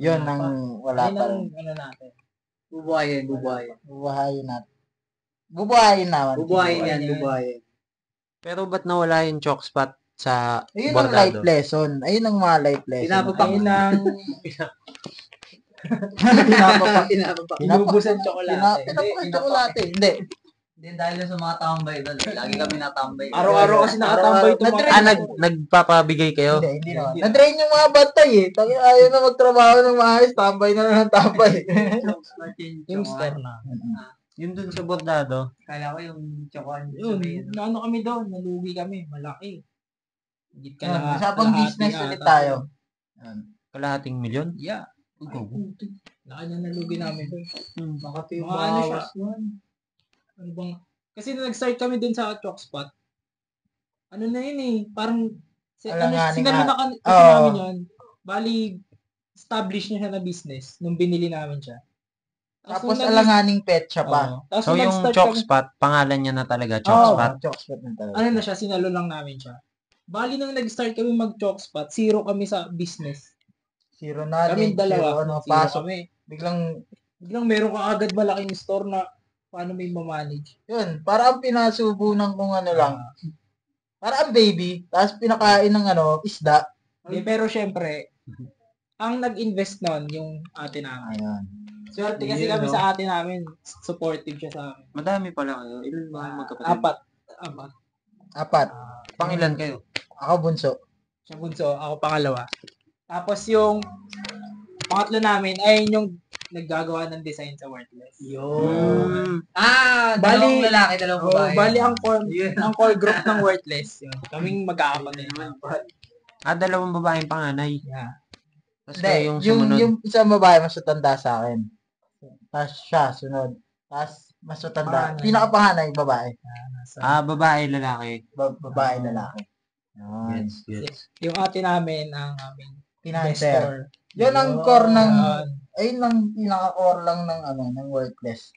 Yun ang wala Ayun pa ang rin. ano natin. Bubuhayin. Bubuhayin natin. Bubuhayin naman. Bubuhayin. Pero ba't nawala yung chalk spot sa Ayun ang life bordado? lesson. Ayun ang mga life lesson. Pinapapak. Ayun ang... Pinapapak. Inubusan tsokolate. Pinapapak tsokolate. Hindi. Hindi dahil sa mga tambay doon. Lagi kami natambay. Araw-araw kasi nakatambay itong mga... Nagpapabigay kayo? Hindi naman. Na-drain yung mga bantay eh. Ayaw na magtrabaho ng maayos. Tambay na lang ng tambay. Yung star na. Yun dun sa bordado. Kala ko yung chokohan. Yun, naano kami doon, nalugi kami, malaki. Higit Yun, usapang business ulit tayo. Yan. Kalahating milyon? Yeah. Oh. Laki na nalugi namin doon. Bakit yung Mga ano siya? bawas nun? Ano bang... Kasi nung nag-start kami doon sa chalk spot, ano na yun eh, parang... Sinalo na kasi namin yun. Bali, establish niya siya na business nung binili namin siya. Tapos alanganing petsa pa. Tapos So yung chalk spot, pangalan niya na talaga, chalk spot. Chalk spot na talaga. ano na siya, sinalo lang namin siya. Bali nung nag-start kami mag-chalk spot, zero kami sa business. Zero Kami knowledge, dalawa, zero zero pasok. kami. Biglang, Meron ka agad malaking store na paano may mamanage. yun, para ang pinasubunan kung ano lang. Para ang baby, tapos pinakain ng isda. Pero syempre, ang nag-invest nun, yung ate namin. Ayan. Swerte kasi kami sa ate namin, supportive siya sa amin. Madami pala kayo. Ilan ba kayo magkapatid? Apat. Pangilan kayo? Ako bunso. Siya bunso, ako pangalawa. Tapos yung pangatlo namin ay yung naggagawa ng design sa Worthless. Dalawang lalaki, dalawang babae. Bali ang core group ng Worthless. Yun. Kaming magkakapatid naman. Dalawang babaeng panganay. Yeah. Tapos Hindi, kayo yung sumunod. yung isang babae mas matanda sa akin. Tapos siya, sunod. Tapos mas matanda. Panganay. Pinakapanganay, babae. Babae, lalaki. Babae, lalaki. Yan. Yes. Yung ate namin, ang aming Financer. investor. Yun ang core ng, Yun. ayun ang pinaka-core lang ng Worthless.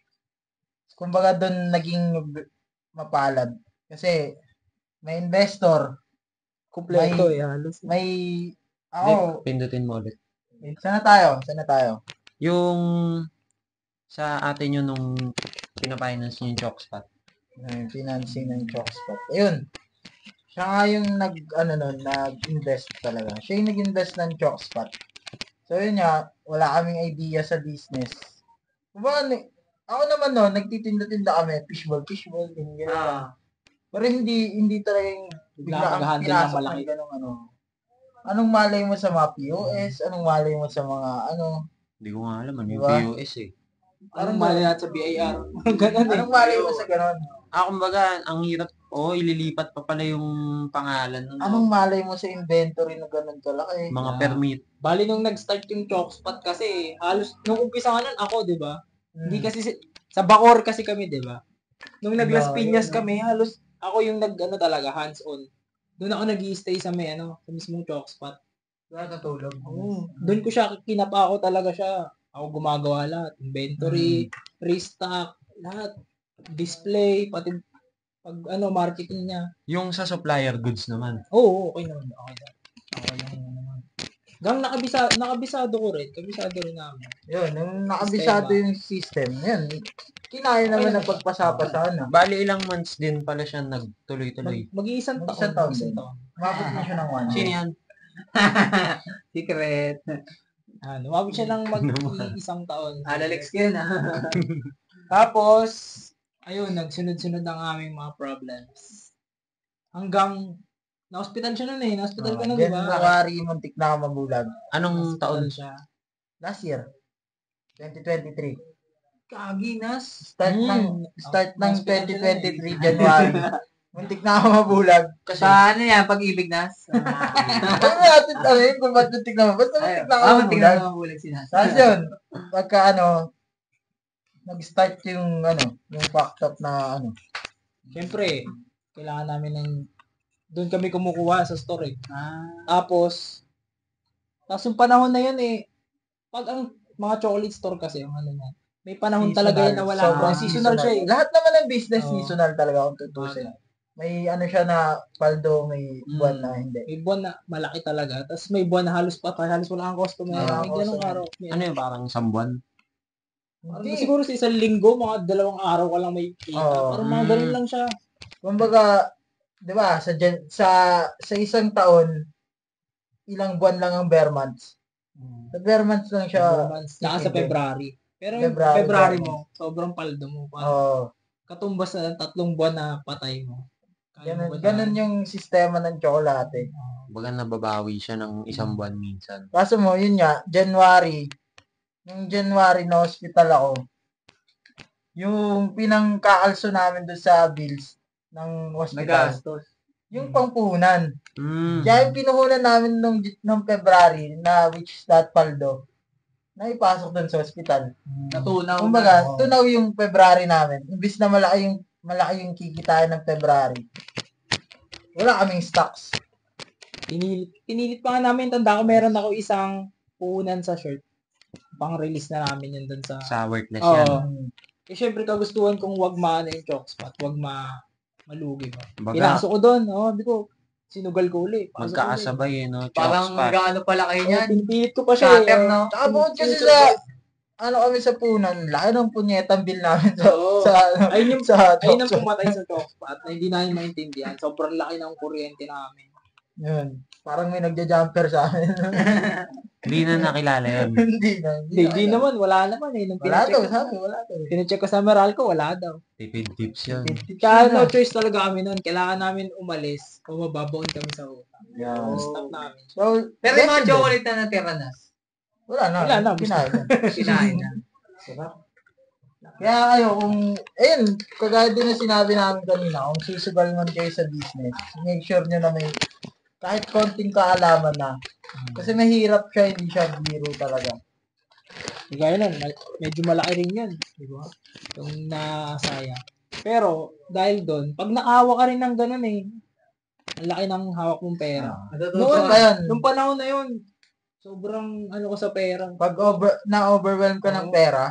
Kumbaga doon naging mapalad. Kasi may investor, Kompleto May- halos. may, ako, Pindutin mo ulit. sana tayo. Yung sa ate nyo nung pinafinance nyo yung chalk spot. Financing ng chalk spot. Ayun. Siya nga yung nag-invest talaga. Siya yung nag-invest ng chalk spot. So yun nga, wala kaming idea sa business. Ako naman nagtitinda-tinda kami, fishball, ganyan. Pero hindi talaga yung Bigla kang mag-handle ng pinasok malaki. ganong Anong malay mo sa mga POS? Anong malay mo sa mga Hindi ko nga alam ano yung Diba? POS eh. Anong mali natin sa BIR? Ganun eh. Anong malay mo sa ganon? Kumbaga, ang hirap, ililipat pa pala yung pangalan nun. Anong malay mo sa inventory na ganon kalaki? Mga permit. Bali nung nag-start yung chalk spot kasi, halos, nung umpisa nga nun ako, di ba? Hindi kasi, sa Bacoor kasi kami, di ba? Nung nag-Las Piñas kami, halos, ako yung talaga, hands-on. Doon ako nag-i-stay sa sa mismong chalk spot. Natutulog. Doon ko siya, kinapa ako talaga siya. Ako gumagawa lahat. Inventory, restock, lahat. Display, pati pag marketing niya. Yung sa supplier goods naman. Oo, okay naman. Okay lang naman. Nakabisado ko rin. Kabisado rin namin. Yun, nung nakabisado yung system, yan. Kinaya naman ng pagpasapa na. Bali, ilang months din pala siya nagtuloy-tuloy. Mag-iisang Mag-isang taon. taon din. Umabot na siya ng 1 Sino year. yan? Secret. Umabot siya ng mag-iisang taon. Alalex ko yun, Tapos, ayun, nagsunod-sunod ang aming mga problems. Hanggang, na-hospital siya nun eh. Na-hospital ka nun, di ba? January, muntik na ako mabulag. Anong taon? siya? Last year. 2023. Kaginas. Start ng 2023, January. Muntik na ako mabulag. Kasi, ano yan, pag-ibig nas? Ano natin, kung ba't muntik na basta muntik na ako muntik mabulag. na mabulag sinas. Tapos yun, pagka nag-start yung packed up na Siyempre, kailangan namin doon kami kumukuha sa store eh. Tapos yung panahon na yun eh, pag ang mga chocolate store kasi, may panahon talaga yun na wala. Sobrang Seasonal siya eh. Lahat naman ng business Oo. seasonal talaga kung tutusin. May siya na paldo, may buwan na hindi. May buwan na malaki talaga. Tapos may buwan na halos wala kang customer. May ganong araw. Ano yung parang isang buwan? Parang siguro sa isang linggo, mga 2 araw ka lang may kita. Parang mga ganun lang siya. Kumbaga, 'di ba, sa isang taon, ilang buwan lang ang bare months. Sa bare months lang siya. Saka sa February. Pero yung February February mo, sobrang paldo mo. Oo. Katumbas na 3 buwan na patay mo. Ganun yung sistema ng tsokolate. Baga nababawi siya ng isang buwan minsan. Kaso mo, yun nga, Nung January na hospital ako, yung pinangkaalso namin doon sa bills ng hospital, yung pangpuhunan. Kaya yung pinuhunan namin nung February, which is that paldo, na ipasok doon sa hospital. Natunaw. Kumbaga, tunaw yung February namin. Imbis na malaki yung kikitain ng February. Wala kaming stocks. Pinilit pa nga namin. Tanda ko, meron ako isang puhunan sa shirt. Pang-release na namin yun dun sa worthless yan. Eh, syempre, kagustuhan kong wag maano yung chalk spot. Wag malugi ba. Baga, Pinasok ko doon. Sabi ko, sinugal ko uli. Magkaasabay no? Parang gaano pala kayo yan. Pinipilit ko pa siya. Cutter, no? Tsaka bukod kasi kami sa punan, laki ng punyetang bill namin ayun sa ang pumatay sa chalk spot na hindi namin maintindihan. Sobrang laki ng kuryente namin. Yun. Parang may nagja-jumper sa amin. Hindi na nakilala yun. Hindi naman. Wala naman eh. Wala daw, sabi. Pinacheck ko sa Meralco, wala daw. Tipid tips yun. Kaya no choice talaga kami nun. Kailangan namin umalis o mababaon kami sa utang. Yeah. Stop namin. So, Pero yung mga chocolate na natira nas. Wala na. Kinain na. Kaya kayo, kagaya din na sinabi namin kanina, kung susugal man kayo sa business, make sure nyo na may kahit konting kaalaman na. Kasi mahirap siya, hindi siya biro talaga. Kaya nun, medyo malaki rin yan. Di ba? Yung nasaya. Pero, dahil doon, pag nakahawa ka rin ng ganun ang laki ng hawak mong pera. Nung panahon na yun, sobrang ko sa pera. Pag na-overwhelm ka ng pera,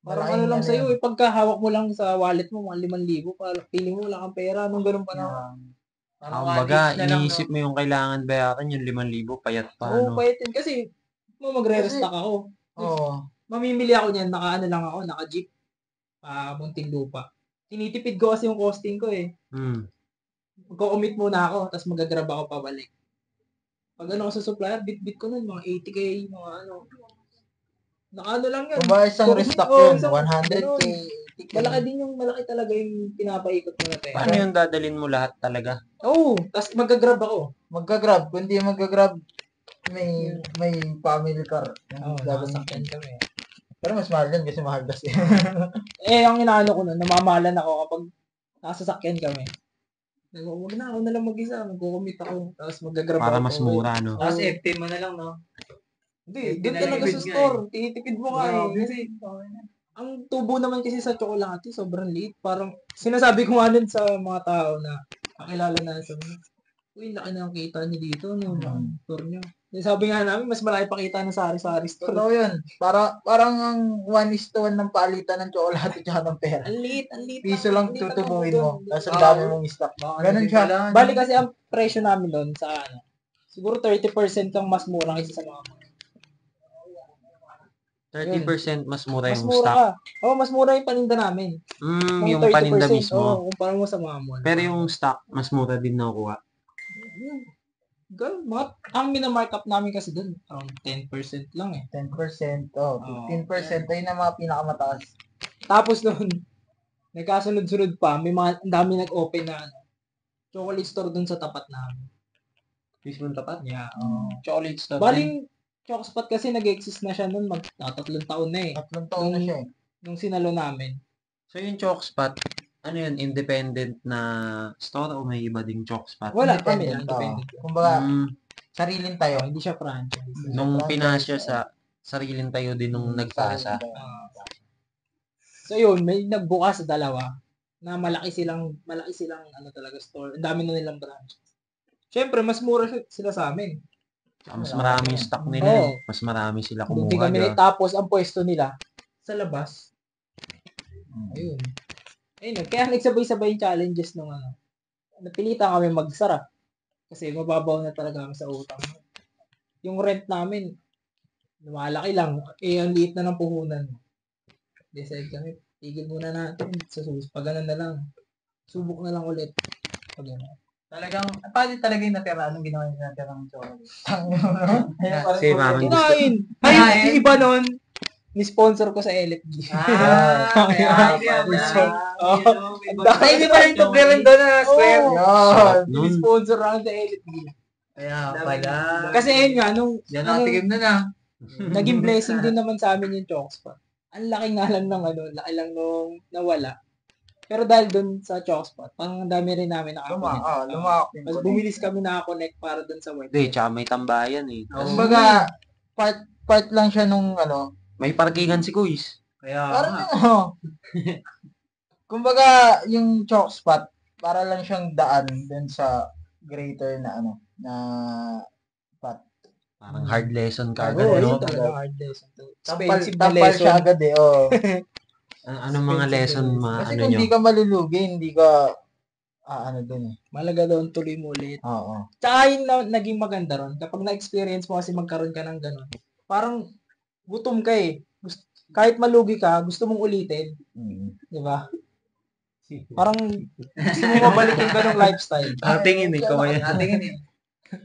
parang lang sa'yo pagka hawak mo lang sa wallet mo, mga 5,000, parang feeling mo wala kang pera nung ganun panahon. Baga, iniisip mo yung kailangan bayaran, yung 5,000, payat pa. Oo, payat yun. Kasi, magre-restock ako. Mamimili ako niyan, naka-jeep, munting lupa. Tinitipid ko kasi yung costing ko eh. Magko-commit muna ako, tapos mag-grab ako pabalik. Pag ako sa supplier, bit ko nun, mga 80K, mga lang yun. Kung ba isang restock yun, 100K, 80K. Malaki talaga yung pinapaikot mo na pera. Paano yung dadalin mo lahat talaga? Tapos mag-grab ako. Mag-grab, kundi mag-grab, may family car. Nakasakyan kami. Pero mas mahal yan kasi mahal kasi. Ang inaano ko nun, namamahalan ako kapag nakasasakyan kami. Huwag na, ako na lang mag-isa. Mag-commit ako. Tapos mag-grab ako. Para mas mura, no? Tapos FT mo na lang, no? Hindi, doon talaga sa store. Tinitipid mo ka Kasi, ang tubo naman kasi sa tsokolate, sobrang liit. Parang, sinasabi ko nga nun sa mga tao na kakilala na sa mga, uy, laki na ang kita niyo dito, no? Ang store niyo. Sabi nga namin, mas malaki pakita ng sari-sari store. Totoo yun. Parang ang 1:1 ng palitan ng tsokolate at ng pera. Ang liit. Piso lang tutubuin mo. Tapos ang Wow. dami mong stock. Ganun siya. Bali kasi ang presyo namin doon sa siguro 30% lang mas mura kaysa sa mga 30% mas mura mas yung mura stock. ka. Oo, mas mura yung paninda namin. Yung paninda mismo. Oo, kumpara mo sa mga mall. Pero yung stock, mas mura din nakuha. Ganun, ang minamarkup namin kasi doon, around 10% lang 10%. 15%. Ayun ang mga pinakamataas. Tapos doon, nagkasunod-sunod pa, ang dami nag-open na chocolate store doon sa tapat namin. Mismo tapat? Yeah. Chocolate store. Baling, Chocospot kasi nag-exist na siya noon, 3 taon na 3 taon na siya eh. Nung sinalo namin. So yung Chalkspot, ano yun, independent na store o may iba ding Chalkspot? Wala kami Independent. independent. Kumbaga, sariling tayo. Hindi siya franchise. Nung pinasya sa sariling tayo din nung nagpasa. So yun, may nagbukas sa dalawa na malaki silang talaga store. Ang dami na nilang branches. Siyempre, mas mura sila sa amin. Mas marami yung stock nila. Oo. Mas marami sila Hindi kumuha. kami tapos ang pwesto nila sa labas. Ayun. Kaya nagsabay-sabay yung challenges nung napilitan kami magsara. Kasi mababaw na talaga kami sa utang. Yung rent namin, lumalaki lang. Ang liit na ng puhunan. Decide kami, tigil muna natin. Pag ganun na lang. Subok na lang ulit. Pag ganun. Talagang, paano talaga yung natira? Anong ginawa yung natira ng chocolate? Kasi parang gusto. Kinain! Ay, yung iba nun, ni-sponsor ko sa LFG. Ay, hindi pa rin tubi rin doon na square. Yun. Ni-sponsor ako sa LFG. Kaya pala. Kasi ayun nga, Yan nakatigim na na. naging blessing din naman sa amin yung Chalkspot. Ang laki nga lang ng laki lang nung nawala. Pero dahil dun sa Chalkspot, parang ang dami rin namin nakakonect. Lumakak. Mas bumilis kami nakakonect para dun sa web. Hindi, tsaka may tambayan eh. Kumbaga, part lang siya nung May parkingan si Kuis. Kaya parang kumbaga, yung chalk spot, para lang siyang daan dun sa greater na na pot. Parang hard lesson ka agad, Oo, no? yun talaga hard lesson. Tampal Expensive na siya lesson. agad eh. Oh. Anong mga lesson, Kasi ano kung nyo? hindi ka malulugi, hindi ka dun eh. Malaga doon, tuloy mo ulit. Oo. Tsaka yun na, naging maganda ron. Kapag na-experience mo kasi magkaroon ka ng gano'n, parang gutom ka eh. Kahit malugi ka, gusto mong ulitin. Di ba? Parang gusto mo mabalik yung ganong lifestyle. Tingin eh, ko kaya. natingin eh.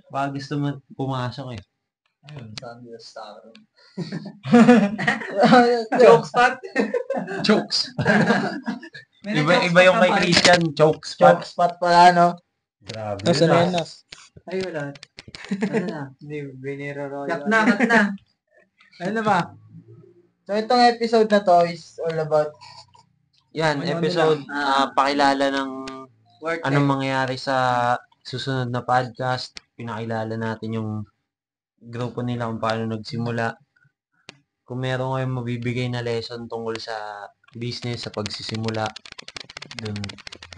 Baka gusto mo pumasok eh. Ayun, sabi yung star. Joke. spot. Jokes. Iba yung kay Christian, jokes. Joke spot pala, no? Grabe. Nasa na yan, nas. Ay, wala. Ano na? Hindi, binira Cut na. Ano na ba? So, itong episode na to is all about Yan, Ano episode, pakilala ng Worth anong mangyayari sa susunod na podcast. Pinakilala natin yung grupo nila kung paano nagsimula. Kung meron kayong mabibigay na lesson tungkol sa business, sa pagsisimula, dun,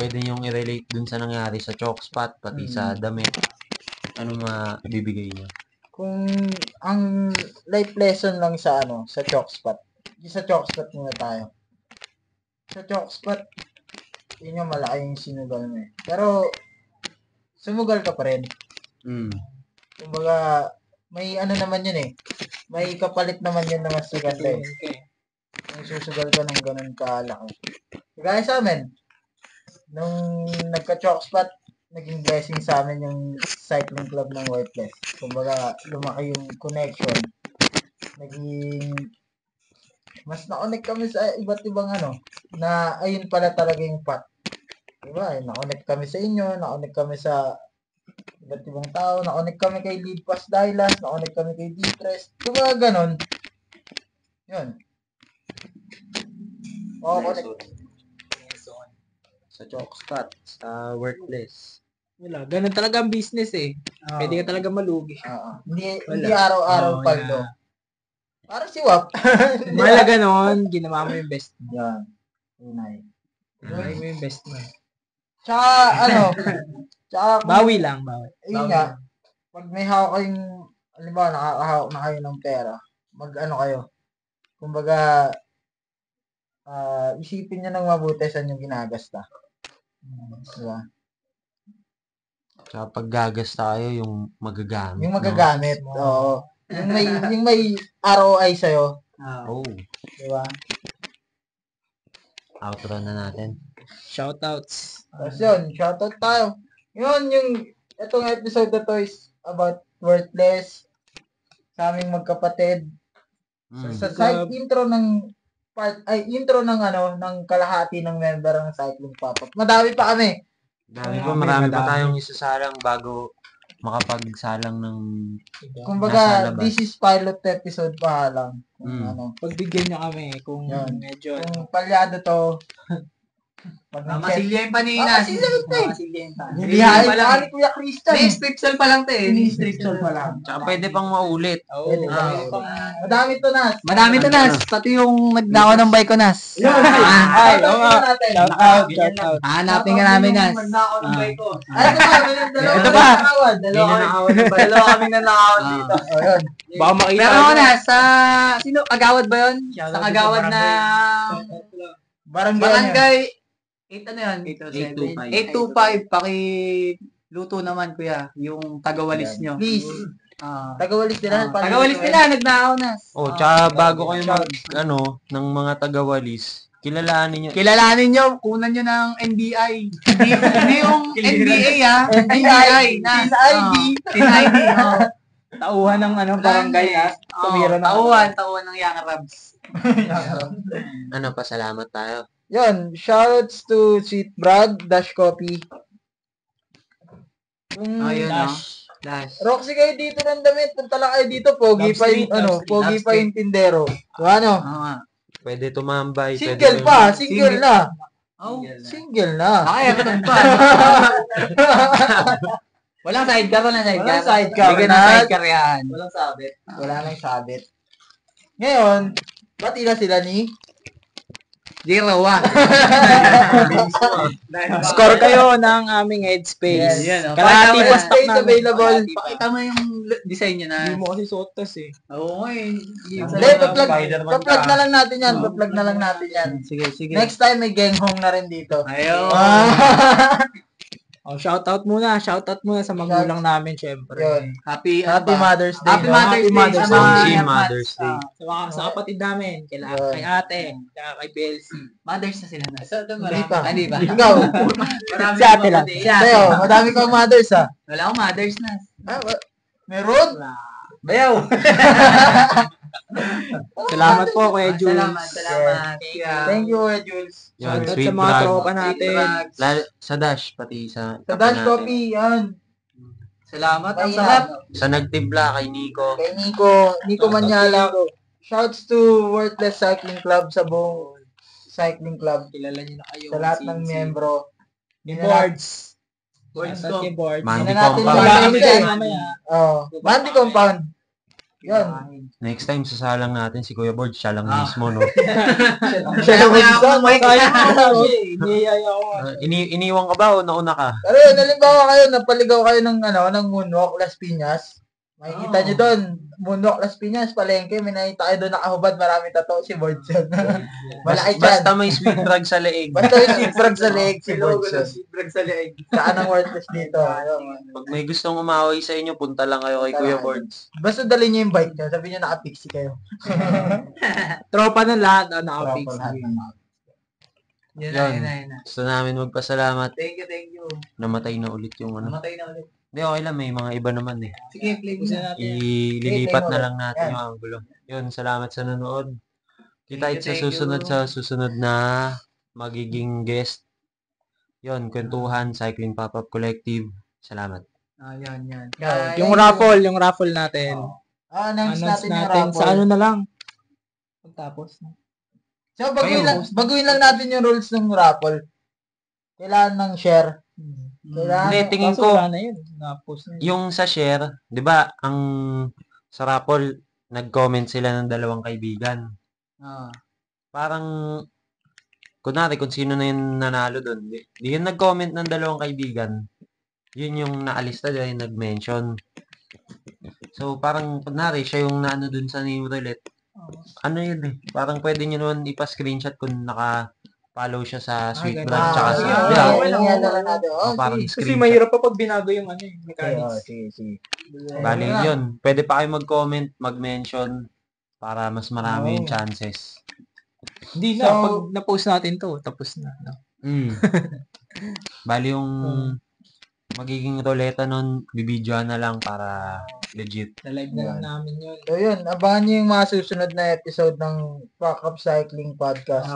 pwede nyong i-relate dun sa nangyari sa Chalkspot, pati sa damit. Ano mabibigay nyo? kung ang life lesson lang sa sa chalk spot. Sa chalk spot muna tayo. Sa chalk spot, yun yung malaki yung sinugal mo eh. Pero, sumugal ka pa rin. Kumbaga, may naman yun eh. May kapalit naman yun na mas maganda eh. Kung susugal ka ng ganun kalaki. Kaya sa amin, nung nagka-chalk spot, naging blessing sa amin yung cycling club ng Worthless. Kumbaga, lumaki yung connection. Naging mas na-connect kami sa iba't ibang na ayun pala talaga yung path. Diba? Na-connect kami sa inyo, na-connect kami sa iba't ibang tao, na-connect kami kay Lead Pass Dailas, na-connect kami kay D-Tres. Diba ganon? Yun. Oo, connect. Sa Chalkspot, sa workplace. Wala, ganun talaga ang business eh. Pwede ka talaga malugi. Hindi araw-araw paldo. Parang si Wap. Malaga nun, ginawa mo yung best mo. Yan. Tunay. Ginawa mo yung best mo. Tsaka, tsaka, Bawi lang, bawi. Ayun nga, pag may hawak kayong halimbawa, nakakahawak na kayo ng pera, mag-ano kayo, kumbaga, isipin nyo ng mabuti saan yung ginagasta. Diba? Tsaka pag gagasta kayo, yung magagamit. Yung magagamit, oo. Yung may ROI sa'yo, Oh, diba? outro na natin. Shoutouts. Tapos yun, shoutout tayo. Itong episode na to is about worthless, sa aming magkapatid. Sa side intro ng ng kalahati ng member ng Cycling Pop-Up. Madami pa kami. Marami pa tayong isasalang bago makapagsalang ng Kumbaga, nasa labas. this is pilot episode pa lang. Pagbigyan nyo kami kung Yan. medyo Kung palyado to, pag Masilya yung paninas. masilyain pa. Nilihain pa lang. pa ni Kuya Christian. Ni-stripsal pa lang to eh. Ni-stripsal pa lang. Tsaka pwede pang maulit. Pwede Ah. pa. Madami to, Nas. Madami to, Nas. Pati yung nagnakaw ng bike ko, Nas. Yun. Ay, oo nga. natin. Shoutout. Hanapin ka namin, Nas. Magnakaw ng bike ko. Ay, ito pa. Ito pa. Dalawa kami nanakaw dito. O, yun. Baka makita. Pero ako, Nas, sino? Kagawad ba yun? Sa kagawad na Barangay 8 ano yun? 825. Luto naman, kuya. Yung tagawalis nyo. Please. Tagawalis nila. Tagawalis nila, nagnakaw, Nas. Tsaka bago kayo ng mga tagawalis, kilalanin Kilalanin nyo, kunan nyo ng NBI. Hindi yung NBA, NBI na. Tin ID. Tauhan ng barangay na. Tumira na. Tauhan ng Young Rabs. Pasalamat tayo. Yun, shoutouts to Sweet Brad, Dash Coffee. Dash. Roxy kayo dito ng damit. Punta lang kayo dito. Pogi pa yung tindero. So, Pwede tumambay. Single pa. Single na. Single na. Nakayakatan pa. Walang sidecar. Walang sidecar. Bigyan ng sidecar yan. Wala nang sabit. Ngayon, bati na sila ni Zero, Score kayo ng aming headspace. Yes. Kalahati pa stock Space namin. available. Pakita mo yung design niya na. Hindi mo kasi suot tas eh. Oo nga eh. Hindi, pa-plug na lang natin yan. Pa-plug na lang natin yan. Sige. Next time, may genghong na rin dito. Ayun. Shoutout muna sa magulang namin, syempre. Yun. Happy Mother's Day. Happy no? Mother's Day. Mother's sa mga Day. anak Mother's natin. Day. Sa kapatid namin, kay ate, kay Belsi. Mothers na sila na. Hindi pa. Hindi ba? Ikaw. Si ate lang. Sa'yo, madami kang mothers ha. Wala akong mothers na. Meron? Bayaw. Salamat po, Kuya Jules. Salamat. Thank you, Jules. Yan, Shoutout Sweet sa mga Brad. tropa natin. Sa Dash, pati sa Sa Dash Coffee, yan. Salamat. Ang Kaya, sarap. Sa nagtibla kay Nico. Kay Nico Manyala. Shouts to Worthless Cycling Club sa buong cycling club. Kilala niyo na kayo. Sa lahat ng miyembro. Ni Boards. Boards Shoutout ko. kay Boards. Mandy Hindi na natin Compound. magagamit Mamaya. eh. Mamaya. Mandy Compound. Yan. Next time, sasalang natin si Kuya Board. Siya lang mismo, no? Siya yung mag-isa. Niyaya ko. Iniwan ka ba o nauna ka? Pero yun, halimbawa kayo, napaligaw kayo ng Moonwalk Las Piñas. Makikita nyo doon, Moonwalk Las Piñas, palengke, may nakita kayo doon nakahubad, marami tato, si Board yun. Malaki dyan. Basta may sweet drug sa leeg. Basta yung sipag sa leg, si Board yun. sa leeg. Saan ang worthless dito? Pag may gustong umaway sa inyo, punta lang kayo kay Kuya Boards. Basta dali nyo yung bike nyo, sabi nyo naka-pixie kayo. Tropa ng lahat, naka-fix. Yun. Gusto namin magpasalamat. Thank you. Namatay na ulit yung Namatay na ulit. Hindi, okay lang. May mga iba naman eh. Sige, play mo na. Ililipat na lang natin yung angulo. Yun, salamat sa nanood. Kita sa susunod na magiging guest. Yun, Kwentuhan, Cycling Pop-Up Collective. Salamat. Yan. Yung raffle natin. Announce natin yung natin raffle. sa ano na lang. Pagtapos. So, baguhin lang natin yung rules ng raffle. Kailangan ng share. Hindi, tingin ko, Wala na yun. Na-post na yun. yung sa share, di ba, sa raffle, nag-comment sila ng 2 kaibigan. Parang, kunwari, kung sino na yung nanalo doon, di yung nag-comment ng 2 kaibigan, yun yung naalista dahil nag-mention. So, parang, kunwari, siya yung naano dun sa name roulette. Ano yun eh. Parang pwede nyo naman ipa-screenshot kung naka-follow siya sa Sweet ganun. Brand tsaka sa sige, Vlog. okay lang, Yan okay lang lang. natin. O, parang Kasi screenshot. mahirap pa pag binago yung Okay, mechanics. sige. Bali, yun. Pwede pa kayo mag-comment, mag-mention para mas marami yung chances. Hindi na, So, pag na-post natin to, tapos na. No? Bali, yung magiging roleta nun, bibidyoan na lang para legit. Na-live na lang namin yun. So yun, abangan nyo yung mga susunod na episode ng Pack Up Cycling Podcast.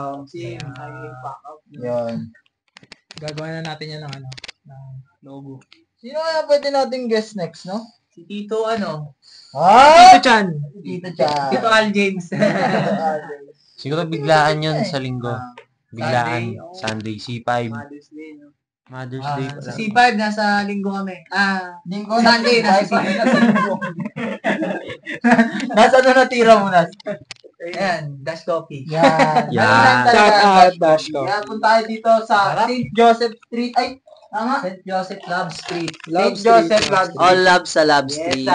Yun. Gagawa na natin yan ng logo. Sino kaya pwede nating guest next, no? Si Tito, Ah! Tito Chan! Tito Chan. Tito Al James. Siguro biglaan yun sa linggo. Biglaan. Sunday, Sunday, C5. Mother's Day, no? Mother's Day Sa pala. C5, nasa linggo kami. Linggo Sunday, nasa Nasa ano natira mo na? Ayan, Dash Coffee. Yan. Yan. Shout out, Dash ko. Kaya punta tayo dito sa St. Joseph Street. Ay, tama? St. Joseph Love Street. St. Joseph Love Street. All love sa Love Yes, Street.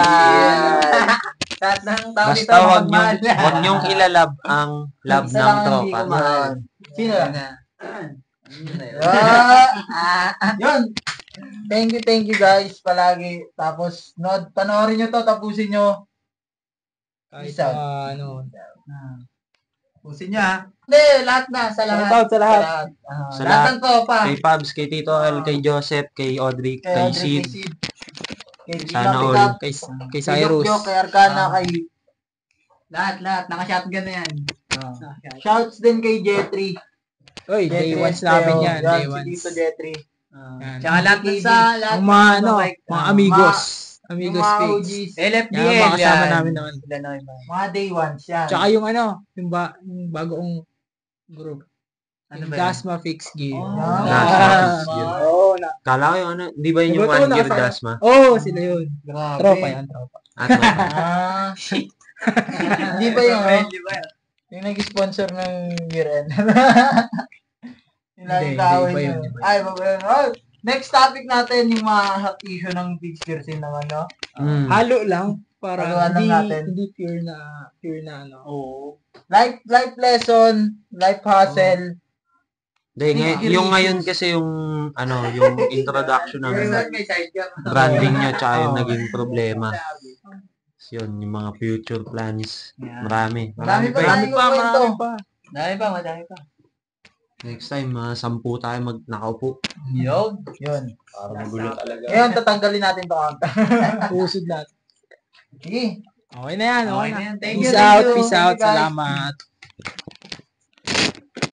Lahat ng tao dito Basta wag magmahal. wag niyong ilalab ang love Isa ng lang ang hindi tropa. ko mahal. Sino Yan yan? na. Yun. Thank you guys palagi. Tapos, panoorin nyo to, tapusin nyo. Kahit Isa. Pusin niyo, ha? Hindi, lahat na. Sa lahat. Shout out sa lahat. Sa Lahat lahat. ng tropa. Kay Pabs, kay Tito Al, kay Joseph, kay Audrey, kay Sid. Kay Sana Pick all. Up, Kay kay Cyrus. Yok, kay Arcana, kay Lahat. Naka-shotgun na yan. Shouts din kay Jetri. Oy, day Jetri ones namin Esteo. yan. Day Si ones. Tito Jetri. Yan. Tsaka lahat na sa lahat. Ang mga, ng mga amigos. Yung Amigos mga Pigs. OGs. LFDL. Yan, mga kasama yan. namin noon. Sila na yung mga. Mga day ones yan. Tsaka yung yung bagong group. Ano Yung ba yun? Dasma Fix Gear. Dasma Fix Gear. Oo, Kala ko yung ano, di ba yun yung Diba ito, One Gear nasa- Dasma? sila yun. Grabe. Tropa yan, tropa. At no. Hindi ba yung Friendly ba yan? yung nag-sponsor ng year-end? Yung laging Hindi, kaaway iba niyo. yun, iba yun. Ay, ba yun? Oh, next topic natin yung mga hot issue ng fixture scene naman, no? Halo lang. Para Haluan lang natin. hindi pure na Oo. Life lesson, life hustle. Yung ngayon kasi yung yung introduction ng May sidecar. branding niya tsaka yung naging problema. Yun, yung mga future plans. Marami. Marami pa Marami tayong pa, kwento. marami pa. Madami pa. Next time, 10 tayo nakaupo. Yun. Yun. Para magulo talaga. Ngayon, tatanggalin natin to count. Usod natin. Sige. Okay na yan, okay na. Thank you. Peace out, Thank you, peace out. guys. Salamat.